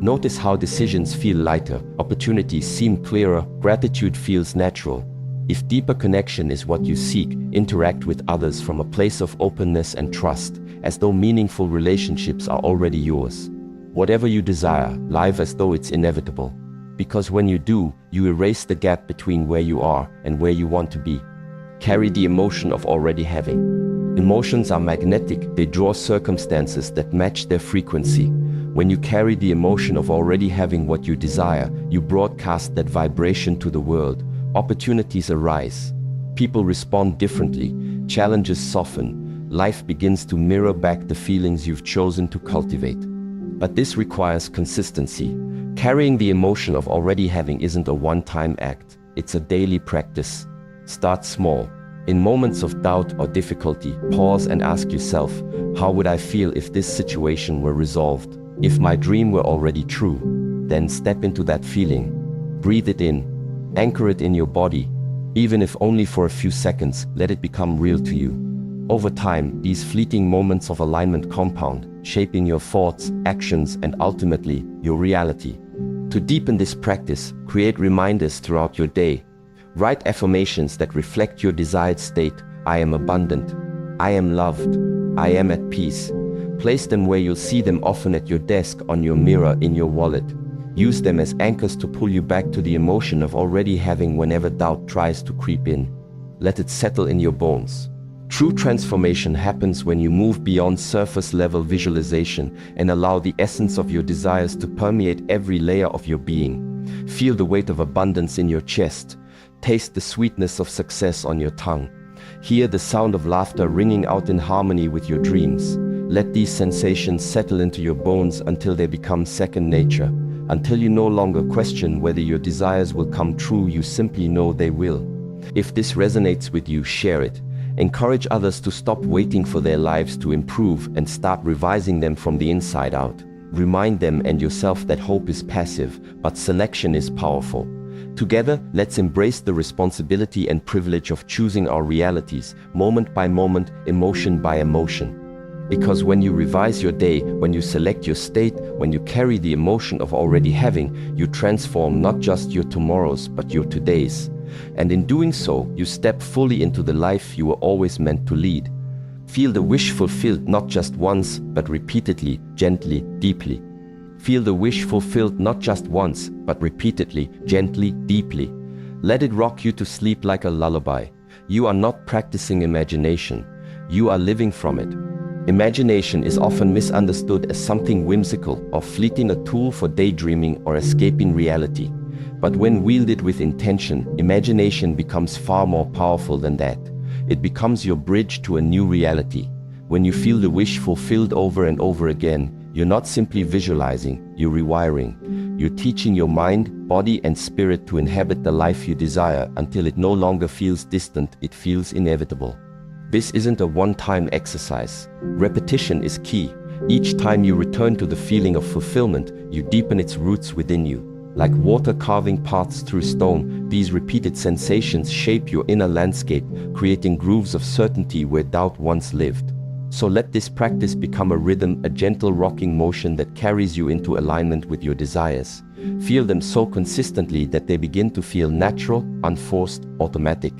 Speaker 1: Notice how decisions feel lighter, opportunities seem clearer, gratitude feels natural. If deeper connection is what you seek, interact with others from a place of openness and trust, as though meaningful relationships are already yours. Whatever you desire, live as though it's inevitable. Because when you do, you erase the gap between where you are and where you want to be. Carry the emotion of already having. Emotions are magnetic, they draw circumstances that match their frequency. When you carry the emotion of already having what you desire, you broadcast that vibration to the world. Opportunities arise. People respond differently. Challenges soften. Life begins to mirror back the feelings you've chosen to cultivate. But this requires consistency. Carrying the emotion of already having isn't a one-time act. It's a daily practice. Start small. In moments of doubt or difficulty, pause and ask yourself, how would I feel if this situation were resolved? If my dream were already true? Then step into that feeling. Breathe it in. Anchor it in your body. Even if only for a few seconds, let it become real to you. Over time, these fleeting moments of alignment compound, shaping your thoughts, actions, and ultimately, your reality. To deepen this practice, create reminders throughout your day. Write affirmations that reflect your desired state. I am abundant. I am loved. I am at peace. Place them where you'll see them often, at your desk, on your mirror, in your wallet. Use them as anchors to pull you back to the emotion of already having whenever doubt tries to creep in. Let it settle in your bones. True transformation happens when you move beyond surface-level visualization and allow the essence of your desires to permeate every layer of your being. Feel the weight of abundance in your chest. Taste the sweetness of success on your tongue. Hear the sound of laughter ringing out in harmony with your dreams. Let these sensations settle into your bones until they become second nature. Until you no longer question whether your desires will come true, you simply know they will. If this resonates with you, share it. Encourage others to stop waiting for their lives to improve and start revising them from the inside out. Remind them and yourself that hope is passive, but selection is powerful. Together, let's embrace the responsibility and privilege of choosing our realities, moment by moment, emotion by emotion. Because when you revise your day, when you select your state, when you carry the emotion of already having, you transform not just your tomorrows, but your todays. And in doing so, you step fully into the life you were always meant to lead. Feel the wish fulfilled not just once, but repeatedly, gently, deeply. Feel the wish fulfilled not just once, but repeatedly, gently, deeply. Let it rock you to sleep like a lullaby. You are not practicing imagination. You are living from it. Imagination is often misunderstood as something whimsical or fleeting, a tool for daydreaming or escaping reality. But when wielded with intention, imagination becomes far more powerful than that. It becomes your bridge to a new reality. When you feel the wish fulfilled over and over again, you're not simply visualizing, you're rewiring. You're teaching your mind, body, and spirit to inhabit the life you desire until it no longer feels distant, it feels inevitable. This isn't a one-time exercise. Repetition is key. Each time you return to the feeling of fulfillment, you deepen its roots within you. Like water carving paths through stone, these repeated sensations shape your inner landscape, creating grooves of certainty where doubt once lived. So let this practice become a rhythm, a gentle rocking motion that carries you into alignment with your desires. Feel them so consistently that they begin to feel natural, unforced, automatic.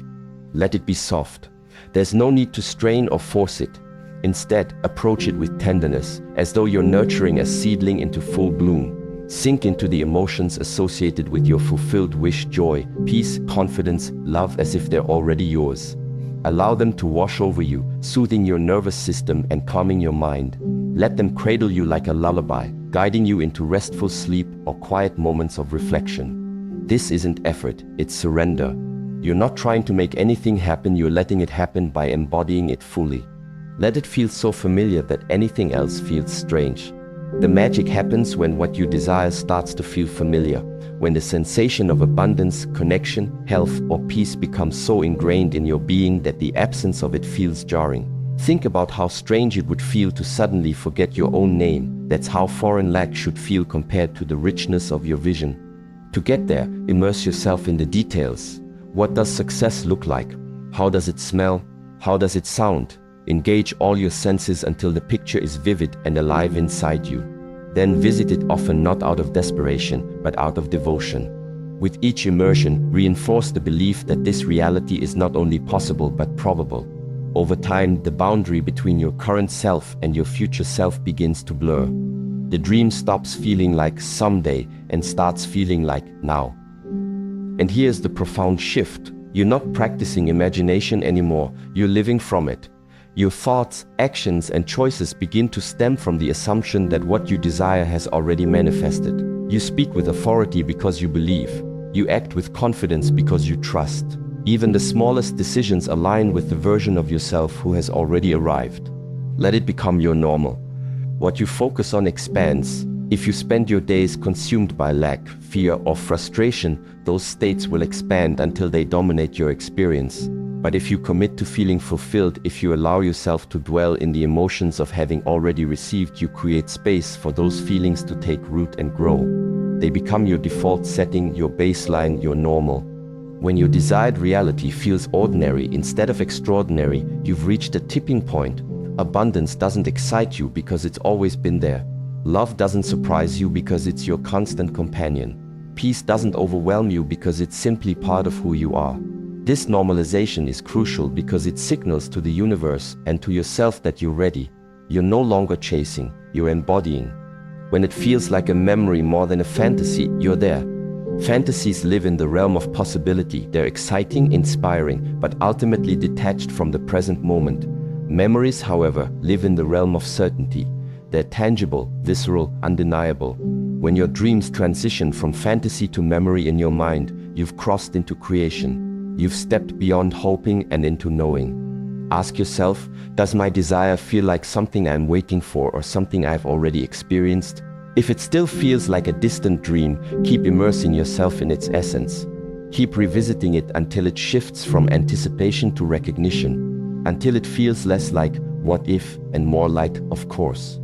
Speaker 1: Let it be soft. There's no need to strain or force it. Instead, approach it with tenderness, as though you're nurturing a seedling into full bloom. Sink into the emotions associated with your fulfilled wish: joy, peace, confidence, love, as if they're already yours. Allow them to wash over you, soothing your nervous system and calming your mind. Let them cradle you like a lullaby, guiding you into restful sleep or quiet moments of reflection. This isn't effort, it's surrender. You're not trying to make anything happen, you're letting it happen by embodying it fully. Let it feel so familiar that anything else feels strange. The magic happens when what you desire starts to feel familiar, when the sensation of abundance, connection, health, or peace becomes so ingrained in your being that the absence of it feels jarring. Think about how strange it would feel to suddenly forget your own name. That's how foreign lack should feel compared to the richness of your vision. To get there, immerse yourself in the details. What does success look like? How does it smell? How does it sound? Engage all your senses until the picture is vivid and alive inside you. Then visit it often not out of desperation, but out of devotion. With each immersion, reinforce the belief that this reality is not only possible but probable. Over time, the boundary between your current self and your future self begins to blur. The dream stops feeling like someday and starts feeling like now. And here's the profound shift. You're not practicing imagination anymore, you're living from it. Your thoughts, actions, and choices begin to stem from the assumption that what you desire has already manifested. You speak with authority because you believe. You act with confidence because you trust. Even the smallest decisions align with the version of yourself who has already arrived. Let it become your normal. What you focus on expands. If you spend your days consumed by lack, fear, or frustration, those states will expand until they dominate your experience. But if you commit to feeling fulfilled, if you allow yourself to dwell in the emotions of having already received, you create space for those feelings to take root and grow. They become your default setting, your baseline, your normal. When your desired reality feels ordinary instead of extraordinary, you've reached a tipping point. Abundance doesn't excite you because it's always been there. Love doesn't surprise you because it's your constant companion. Peace doesn't overwhelm you because it's simply part of who you are. This normalization is crucial because it signals to the universe and to yourself that you're ready. You're no longer chasing, you're embodying. When it feels like a memory more than a fantasy, you're there. Fantasies live in the realm of possibility. They're exciting, inspiring, but ultimately detached from the present moment. Memories, however, live in the realm of certainty. They're tangible, visceral, undeniable. When your dreams transition from fantasy to memory in your mind, you've crossed into creation. You've stepped beyond hoping and into knowing. Ask yourself, does my desire feel like something I'm waiting for or something I've already experienced? If it still feels like a distant dream, keep immersing yourself in its essence. Keep revisiting it until it shifts from anticipation to recognition, until it feels less like what if and more like of course.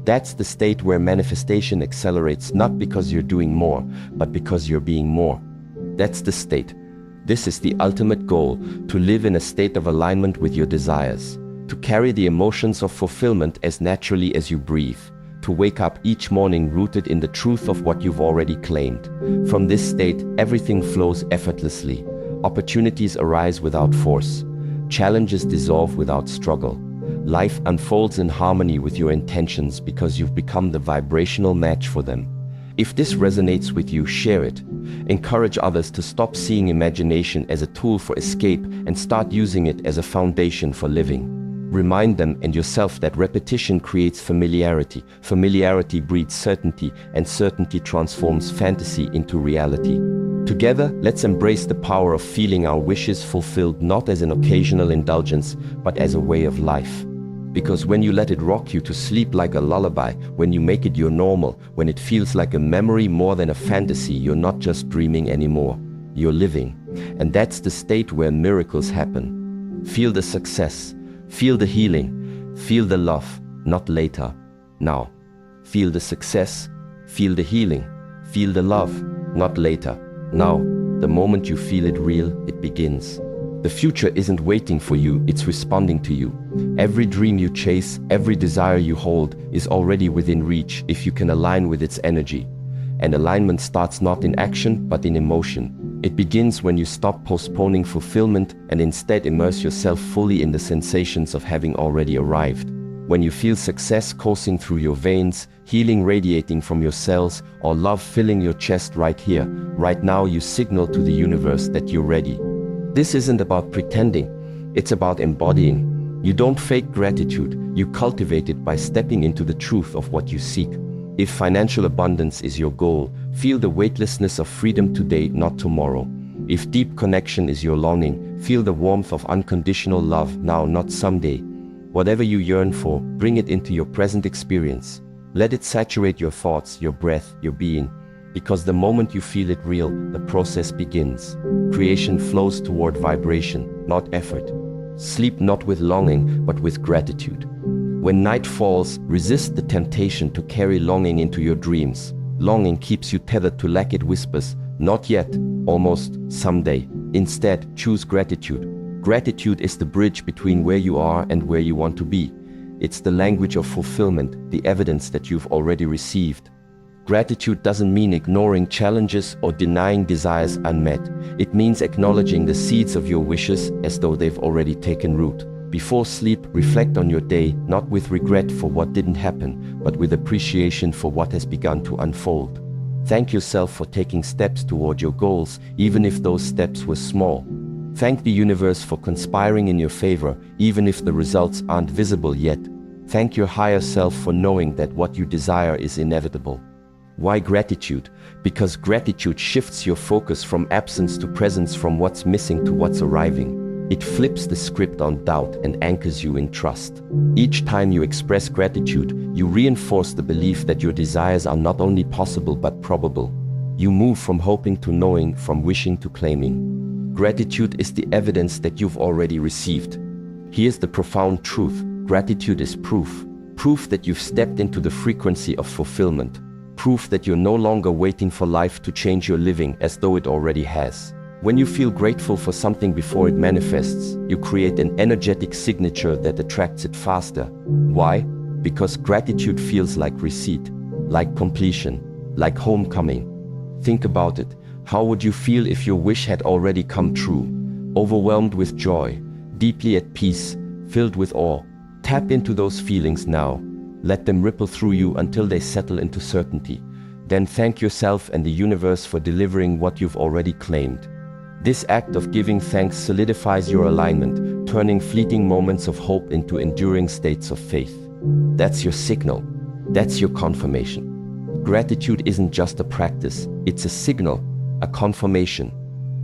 Speaker 1: That's the state where manifestation accelerates, not because you're doing more, but because you're being more. That's the state. This is the ultimate goal, to live in a state of alignment with your desires, to carry the emotions of fulfillment as naturally as you breathe, to wake up each morning rooted in the truth of what you've already claimed. From this state, everything flows effortlessly. Opportunities arise without force. Challenges dissolve without struggle. Life unfolds in harmony with your intentions because you've become the vibrational match for them. If this resonates with you, share it. Encourage others to stop seeing imagination as a tool for escape and start using it as a foundation for living. Remind them and yourself that repetition creates familiarity. Familiarity breeds certainty, and certainty transforms fantasy into reality. Together, let's embrace the power of feeling our wishes fulfilled, not as an occasional indulgence, but as a way of life. Because when you let it rock you to sleep like a lullaby, when you make it your normal, when it feels like a memory more than a fantasy, you're not just dreaming anymore, you're living. And that's the state where miracles happen. Feel the success, feel the healing, feel the love, not later, now. Feel the success, feel the healing, feel the love, not later, now. The moment you feel it real, it begins. The future isn't waiting for you, it's responding to you. Every dream you chase, every desire you hold is already within reach if you can align with its energy. And alignment starts not in action, but in emotion. It begins when you stop postponing fulfillment and instead immerse yourself fully in the sensations of having already arrived. When you feel success coursing through your veins, healing radiating from your cells, or love filling your chest right here, right now, you signal to the universe that you're ready. This isn't about pretending, it's about embodying. You don't fake gratitude, you cultivate it by stepping into the truth of what you seek. If financial abundance is your goal, feel the weightlessness of freedom today, not tomorrow. If deep connection is your longing, feel the warmth of unconditional love now, not someday. Whatever you yearn for, bring it into your present experience. Let it saturate your thoughts, your breath, your being. Because the moment you feel it real, the process begins. Creation flows toward vibration, not effort. Sleep not with longing, but with gratitude. When night falls, resist the temptation to carry longing into your dreams. Longing keeps you tethered to lack. It whispers, not yet, almost, someday. Instead, choose gratitude. Gratitude is the bridge between where you are and where you want to be. It's the language of fulfillment, the evidence that you've already received. Gratitude doesn't mean ignoring challenges or denying desires unmet. It means acknowledging the seeds of your wishes as though they've already taken root. Before sleep, reflect on your day, not with regret for what didn't happen, but with appreciation for what has begun to unfold. Thank yourself for taking steps toward your goals, even if those steps were small. Thank the universe for conspiring in your favor, even if the results aren't visible yet. Thank your higher self for knowing that what you desire is inevitable. Why gratitude? Because gratitude shifts your focus from absence to presence, from what's missing to what's arriving. It flips the script on doubt and anchors you in trust. Each time you express gratitude, you reinforce the belief that your desires are not only possible but probable. You move from hoping to knowing, from wishing to claiming. Gratitude is the evidence that you've already received. Here's the profound truth. Gratitude is proof. Proof that you've stepped into the frequency of fulfillment. Proof that you're no longer waiting for life to change your living as though it already has. When you feel grateful for something before it manifests, you create an energetic signature that attracts it faster. Why? Because gratitude feels like receipt, like completion, like homecoming. Think about it. How would you feel if your wish had already come true? Overwhelmed with joy, deeply at peace, filled with awe. Tap into those feelings now. Let them ripple through you until they settle into certainty. Then thank yourself and the universe for delivering what you've already claimed. This act of giving thanks solidifies your alignment, turning fleeting moments of hope into enduring states of faith. That's your signal. That's your confirmation. Gratitude isn't just a practice, it's a signal, a confirmation.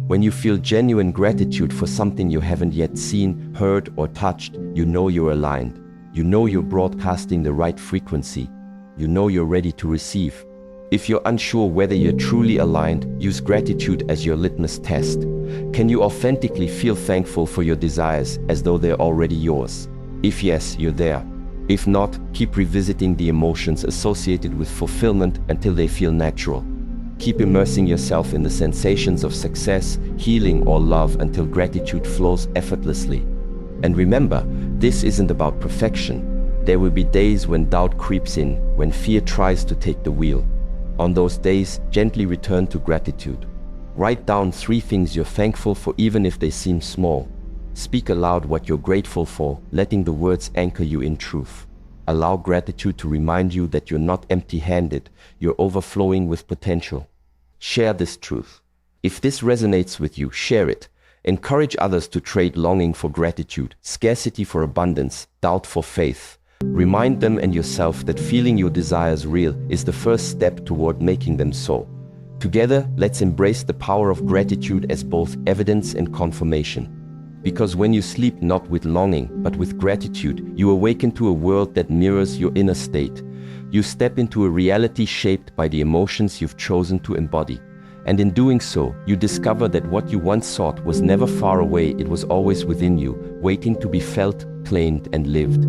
Speaker 1: When you feel genuine gratitude for something you haven't yet seen, heard, or touched, you know you're aligned. You know you're broadcasting the right frequency. You know you're ready to receive. If you're unsure whether you're truly aligned, use gratitude as your litmus test. Can you authentically feel thankful for your desires as though they're already yours? If yes, you're there. If not, keep revisiting the emotions associated with fulfillment until they feel natural. Keep immersing yourself in the sensations of success, healing, or love until gratitude flows effortlessly. And remember, this isn't about perfection. There will be days when doubt creeps in, when fear tries to take the wheel. On those days, gently return to gratitude. Write down 3 things you're thankful for, even if they seem small. Speak aloud what you're grateful for, letting the words anchor you in truth. Allow gratitude to remind you that you're not empty-handed, you're overflowing with potential. Share this truth. If this resonates with you, share it. Encourage others to trade longing for gratitude, scarcity for abundance, doubt for faith. Remind them and yourself that feeling your desires real is the first step toward making them so. Together, let's embrace the power of gratitude as both evidence and confirmation. Because when you sleep not with longing, but with gratitude, you awaken to a world that mirrors your inner state. You step into a reality shaped by the emotions you've chosen to embody. And in doing so, you discover that what you once sought was never far away, it was always within you, waiting to be felt, claimed, and lived.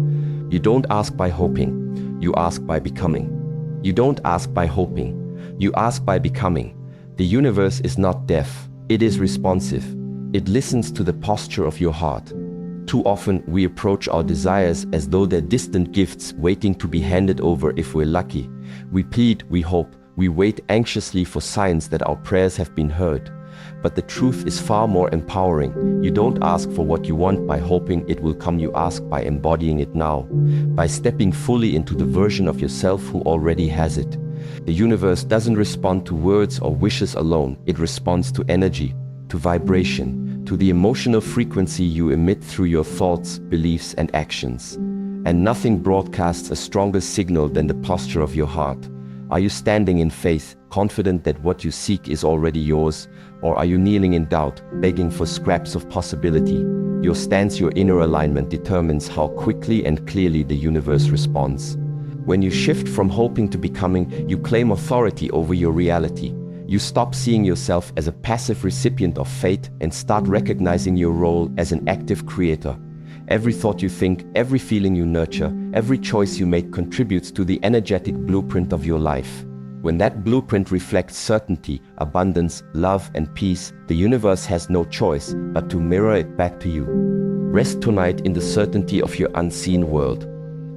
Speaker 1: You don't ask by hoping, you ask by becoming. You don't ask by hoping, you ask by becoming. The universe is not deaf, it is responsive. It listens to the posture of your heart. Too often, we approach our desires as though they're distant gifts waiting to be handed over if we're lucky. We plead, we hope, we wait anxiously for signs that our prayers have been heard. But the truth is far more empowering. You don't ask for what you want by hoping it will come, you ask by embodying it now, by stepping fully into the version of yourself who already has it. The universe doesn't respond to words or wishes alone, it responds to energy, to vibration, to the emotional frequency you emit through your thoughts, beliefs, and actions. And nothing broadcasts a stronger signal than the posture of your heart. Are you standing in faith, confident that what you seek is already yours? Or are you kneeling in doubt, begging for scraps of possibility? Your stance, your inner alignment determines how quickly and clearly the universe responds. When you shift from hoping to becoming, you claim authority over your reality. You stop seeing yourself as a passive recipient of fate and start recognizing your role as an active creator. Every thought you think, every feeling you nurture, every choice you make contributes to the energetic blueprint of your life. When that blueprint reflects certainty, abundance, love, and peace, the universe has no choice but to mirror it back to you. Rest tonight in the certainty of your unseen world.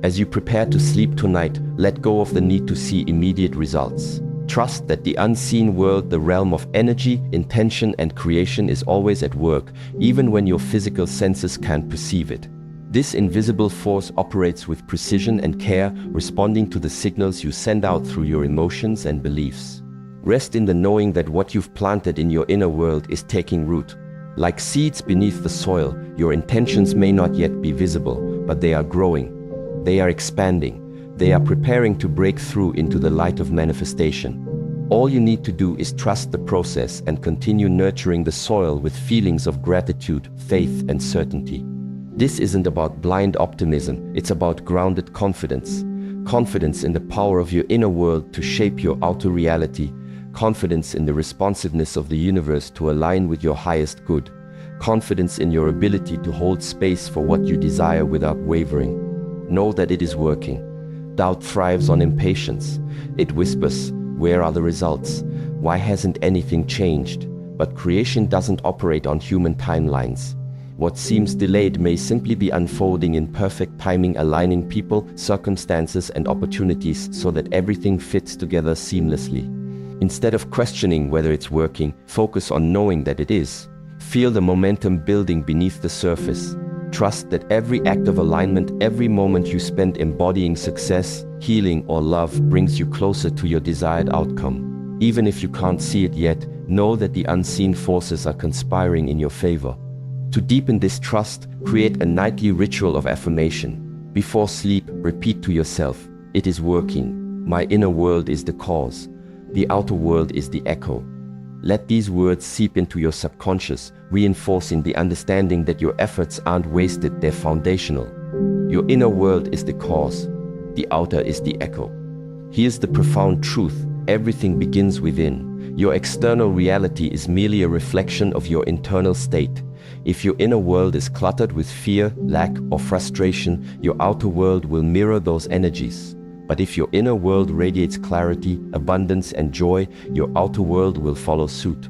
Speaker 1: As you prepare to sleep tonight, let go of the need to see immediate results. Trust that the unseen world, the realm of energy, intention, and creation, is always at work, even when your physical senses can't perceive it. This invisible force operates with precision and care, responding to the signals you send out through your emotions and beliefs. Rest in the knowing that what you've planted in your inner world is taking root. Like seeds beneath the soil, your intentions may not yet be visible, but they are growing. They are expanding. They are preparing to break through into the light of manifestation. All you need to do is trust the process and continue nurturing the soil with feelings of gratitude, faith, and certainty. This isn't about blind optimism, it's about grounded confidence. Confidence in the power of your inner world to shape your outer reality. Confidence in the responsiveness of the universe to align with your highest good. Confidence in your ability to hold space for what you desire without wavering. Know that it is working. Doubt thrives on impatience. It whispers, where are the results? Why hasn't anything changed? But creation doesn't operate on human timelines. What seems delayed may simply be unfolding in perfect timing, aligning people, circumstances, and opportunities so that everything fits together seamlessly. Instead of questioning whether it's working, focus on knowing that it is. Feel the momentum building beneath the surface. Trust that every act of alignment, every moment you spend embodying success, healing, or love brings you closer to your desired outcome. Even if you can't see it yet, know that the unseen forces are conspiring in your favor. To deepen this trust, create a nightly ritual of affirmation. Before sleep, repeat to yourself, "It is working. My inner world is the cause. The outer world is the echo." Let these words seep into your subconscious, reinforcing the understanding that your efforts aren't wasted, they're foundational. Your inner world is the cause. The outer is the echo. Here's the profound truth: everything begins within. Your external reality is merely a reflection of your internal state. If your inner world is cluttered with fear, lack, or frustration, your outer world will mirror those energies. But if your inner world radiates clarity, abundance, and joy, your outer world will follow suit.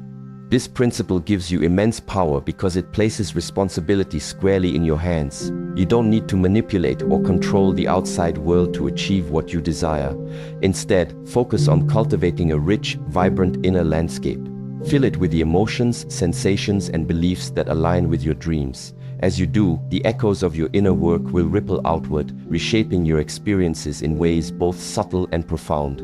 Speaker 1: This principle gives you immense power because it places responsibility squarely in your hands. You don't need to manipulate or control the outside world to achieve what you desire. Instead, focus on cultivating a rich, vibrant inner landscape. Fill it with the emotions, sensations, and beliefs that align with your dreams. As you do, the echoes of your inner work will ripple outward, reshaping your experiences in ways both subtle and profound.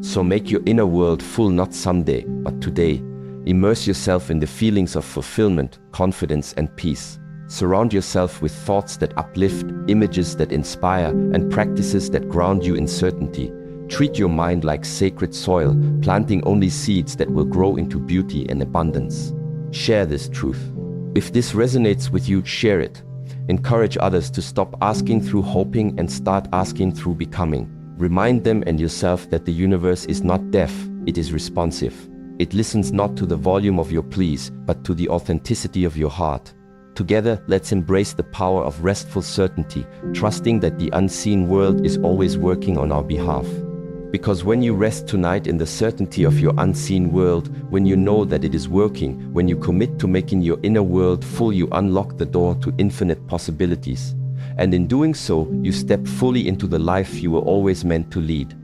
Speaker 1: So make your inner world full not someday, but today. Immerse yourself in the feelings of fulfillment, confidence, and peace. Surround yourself with thoughts that uplift, images that inspire, and practices that ground you in certainty. Treat your mind like sacred soil, planting only seeds that will grow into beauty and abundance. Share this truth. If this resonates with you, share it. Encourage others to stop asking through hoping and start asking through becoming. Remind them and yourself that the universe is not deaf, it is responsive. It listens not to the volume of your pleas, but to the authenticity of your heart. Together, let's embrace the power of restful certainty, trusting that the unseen world is always working on our behalf. Because when you rest tonight in the certainty of your unseen world, when you know that it is working, when you commit to making your inner world full, you unlock the door to infinite possibilities. And in doing so, you step fully into the life you were always meant to lead.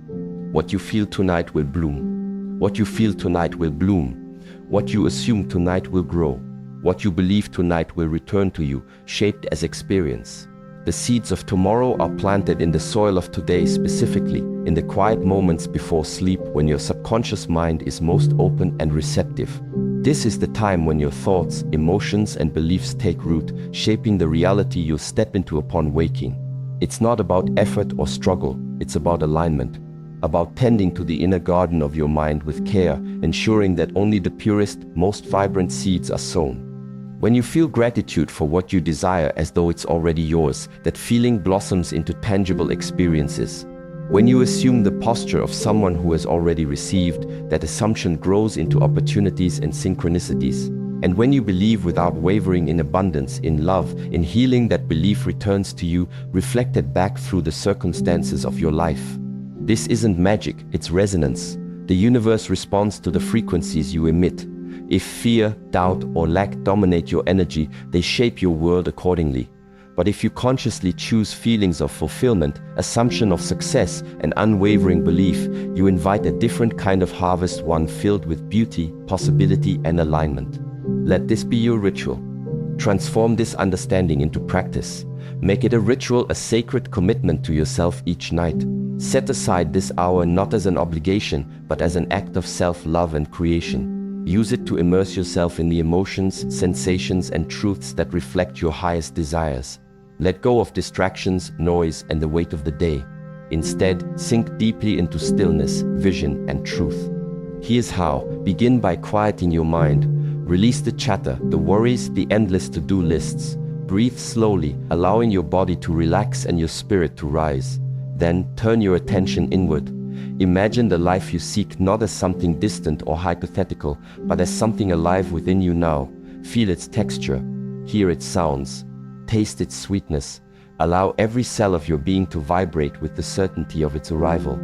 Speaker 1: What you feel tonight will bloom. What you feel tonight will bloom. What you assume tonight will grow. What you believe tonight will return to you, shaped as experience. The seeds of tomorrow are planted in the soil of today, specifically in the quiet moments before sleep when your subconscious mind is most open and receptive. This is the time when your thoughts, emotions, and beliefs take root, shaping the reality you'll step into upon waking. It's not about effort or struggle, it's about alignment. about tending to the inner garden of your mind with care, ensuring that only the purest, most vibrant seeds are sown. When you feel gratitude for what you desire as though it's already yours, that feeling blossoms into tangible experiences. When you assume the posture of someone who has already received, that assumption grows into opportunities and synchronicities. And when you believe without wavering in abundance, in love, in healing, that belief returns to you, reflected back through the circumstances of your life. This isn't magic, it's resonance. The universe responds to the frequencies you emit. If fear, doubt, or lack dominate your energy, they shape your world accordingly. But if you consciously choose feelings of fulfillment, assumption of success, and unwavering belief, you invite a different kind of harvest, one filled with beauty, possibility, and alignment. Let this be your ritual. Transform this understanding into practice. Make it a ritual, a sacred commitment to yourself each night. Set aside this hour not as an obligation, but as an act of self-love and creation. Use it to immerse yourself in the emotions, sensations, and truths that reflect your highest desires. Let go of distractions, noise, and the weight of the day. Instead, sink deeply into stillness, vision, and truth. Here's how. Begin by quieting your mind. Release the chatter, the worries, the endless to-do lists. Breathe slowly, allowing your body to relax and your spirit to rise. Then, turn your attention inward. Imagine the life you seek not as something distant or hypothetical, but as something alive within you now. Feel its texture, hear its sounds, taste its sweetness. Allow every cell of your being to vibrate with the certainty of its arrival.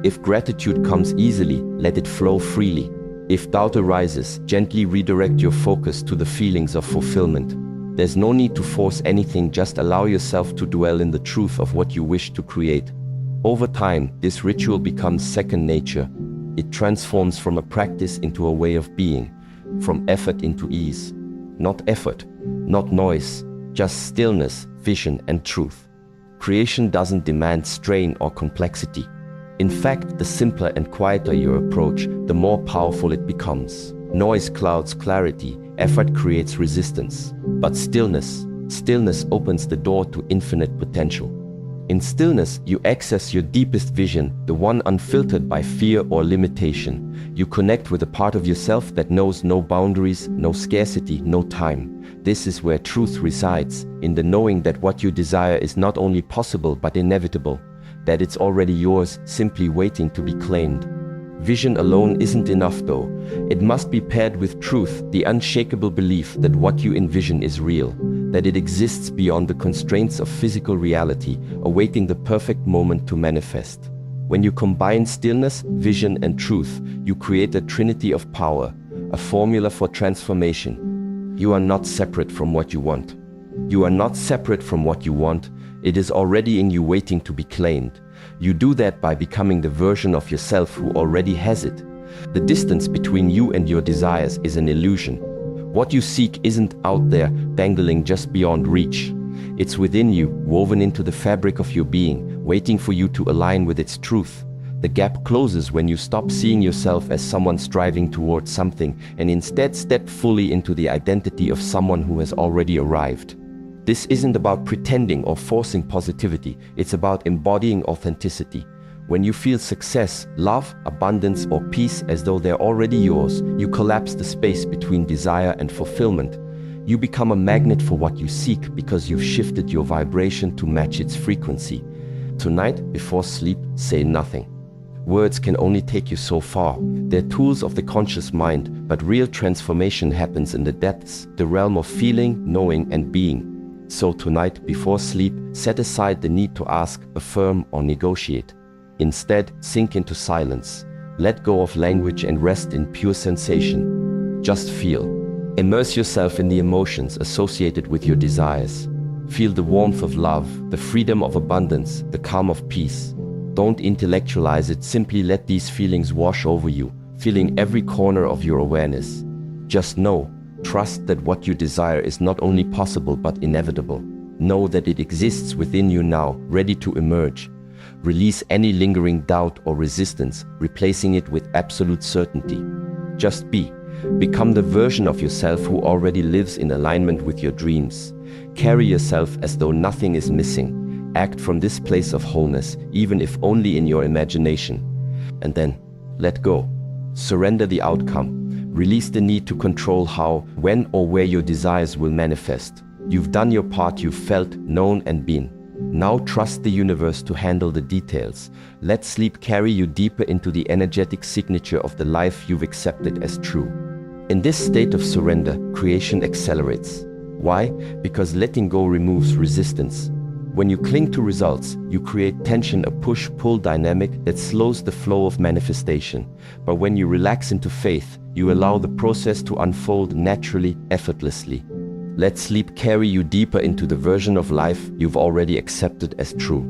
Speaker 1: If gratitude comes easily, let it flow freely. If doubt arises, gently redirect your focus to the feelings of fulfillment. There's no need to force anything, just allow yourself to dwell in the truth of what you wish to create. Over time, this ritual becomes second nature. It transforms from a practice into a way of being, from effort into ease. Not effort, not noise, just stillness, vision, and truth. Creation doesn't demand strain or complexity. In fact, the simpler and quieter your approach, the more powerful it becomes. Noise clouds clarity, effort creates resistance. But stillness opens the door to infinite potential. In stillness, you access your deepest vision, the one unfiltered by fear or limitation. You connect with a part of yourself that knows no boundaries, no scarcity, no time. This is where truth resides, in the knowing that what you desire is not only possible but inevitable, that it's already yours, simply waiting to be claimed. Vision alone isn't enough though. It must be paired with truth, the unshakable belief that what you envision is real, that it exists beyond the constraints of physical reality, awaiting the perfect moment to manifest. When you combine stillness, vision, and truth, you create a trinity of power, a formula for transformation. You are not separate from what you want. You are not separate from what you want. It is already in you, waiting to be claimed. You do that by becoming the version of yourself who already has it. The distance between you and your desires is an illusion. What you seek isn't out there, dangling just beyond reach. It's within you, woven into the fabric of your being, waiting for you to align with its truth. The gap closes when you stop seeing yourself as someone striving towards something and instead step fully into the identity of someone who has already arrived. This isn't about pretending or forcing positivity, it's about embodying authenticity. When you feel success, love, abundance, or peace as though they're already yours, you collapse the space between desire and fulfillment. You become a magnet for what you seek because you've shifted your vibration to match its frequency. Tonight, before sleep, say nothing. Words can only take you so far. They're tools of the conscious mind, but real transformation happens in the depths, the realm of feeling, knowing, and being. So tonight, before sleep, set aside the need to ask, affirm, or negotiate. Instead, sink into silence. Let go of language and rest in pure sensation. Just feel. Immerse yourself in the emotions associated with your desires. Feel the warmth of love, the freedom of abundance, the calm of peace. Don't intellectualize it, simply let these feelings wash over you, filling every corner of your awareness. Just know. Trust that what you desire is not only possible but inevitable. Know that it exists within you now, ready to emerge. Release any lingering doubt or resistance, replacing it with absolute certainty. Just be. Become the version of yourself who already lives in alignment with your dreams. Carry yourself as though nothing is missing. Act from this place of wholeness, even if only in your imagination. and then let go. Surrender the outcome. Release the need to control how, when, or where your desires will manifest. You've done your part, you've felt, known, and been. Now trust the universe to handle the details. Let sleep carry you deeper into the energetic signature of the life you've accepted as true. In this state of surrender, creation accelerates. Why? Because letting go removes resistance. When you cling to results, you create tension, a push-pull dynamic that slows the flow of manifestation. But when you relax into faith, you allow the process to unfold naturally, effortlessly. Let sleep carry you deeper into the version of life you've already accepted as true.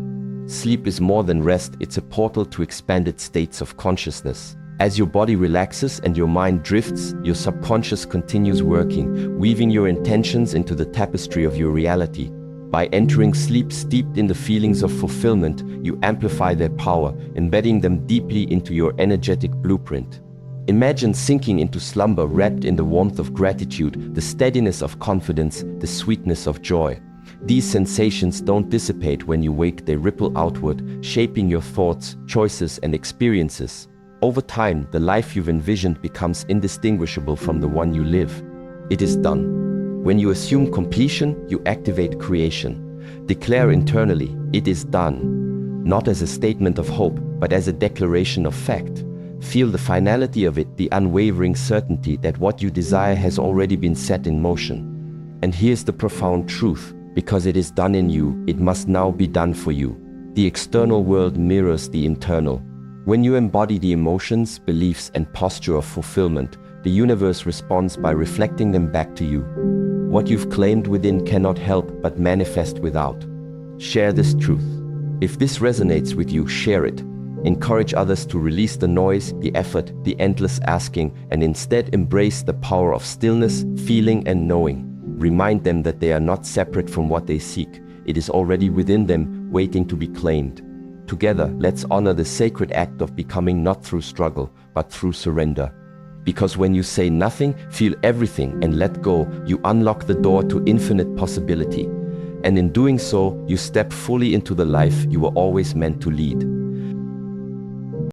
Speaker 1: Sleep is more than rest, it's a portal to expanded states of consciousness. As your body relaxes and your mind drifts, your subconscious continues working, weaving your intentions into the tapestry of your reality. By entering sleep steeped in the feelings of fulfillment, you amplify their power, embedding them deeply into your energetic blueprint. Imagine sinking into slumber wrapped in the warmth of gratitude, the steadiness of confidence, the sweetness of joy. These sensations don't dissipate when you wake, they ripple outward, shaping your thoughts, choices, and experiences. Over time, the life you've envisioned becomes indistinguishable from the one you live. It is done. When you assume completion, you activate creation. Declare internally, it is done. Not as a statement of hope, but as a declaration of fact. Feel the finality of it, the unwavering certainty that what you desire has already been set in motion. And here's the profound truth. Because it is done in you, it must now be done for you. The external world mirrors the internal. When you embody the emotions, beliefs, and posture of fulfillment, the universe responds by reflecting them back to you. What you've claimed within cannot help but manifest without. Share this truth. If this resonates with you, share it. Encourage others to release the noise, the effort, the endless asking, and instead embrace the power of stillness, feeling, and knowing. Remind them that they are not separate from what they seek. It is already within them, waiting to be claimed. Together, let's honor the sacred act of becoming, not through struggle, but through surrender. Because when you say nothing, feel everything, and let go, you unlock the door to infinite possibility. And in doing so, you step fully into the life you were always meant to lead.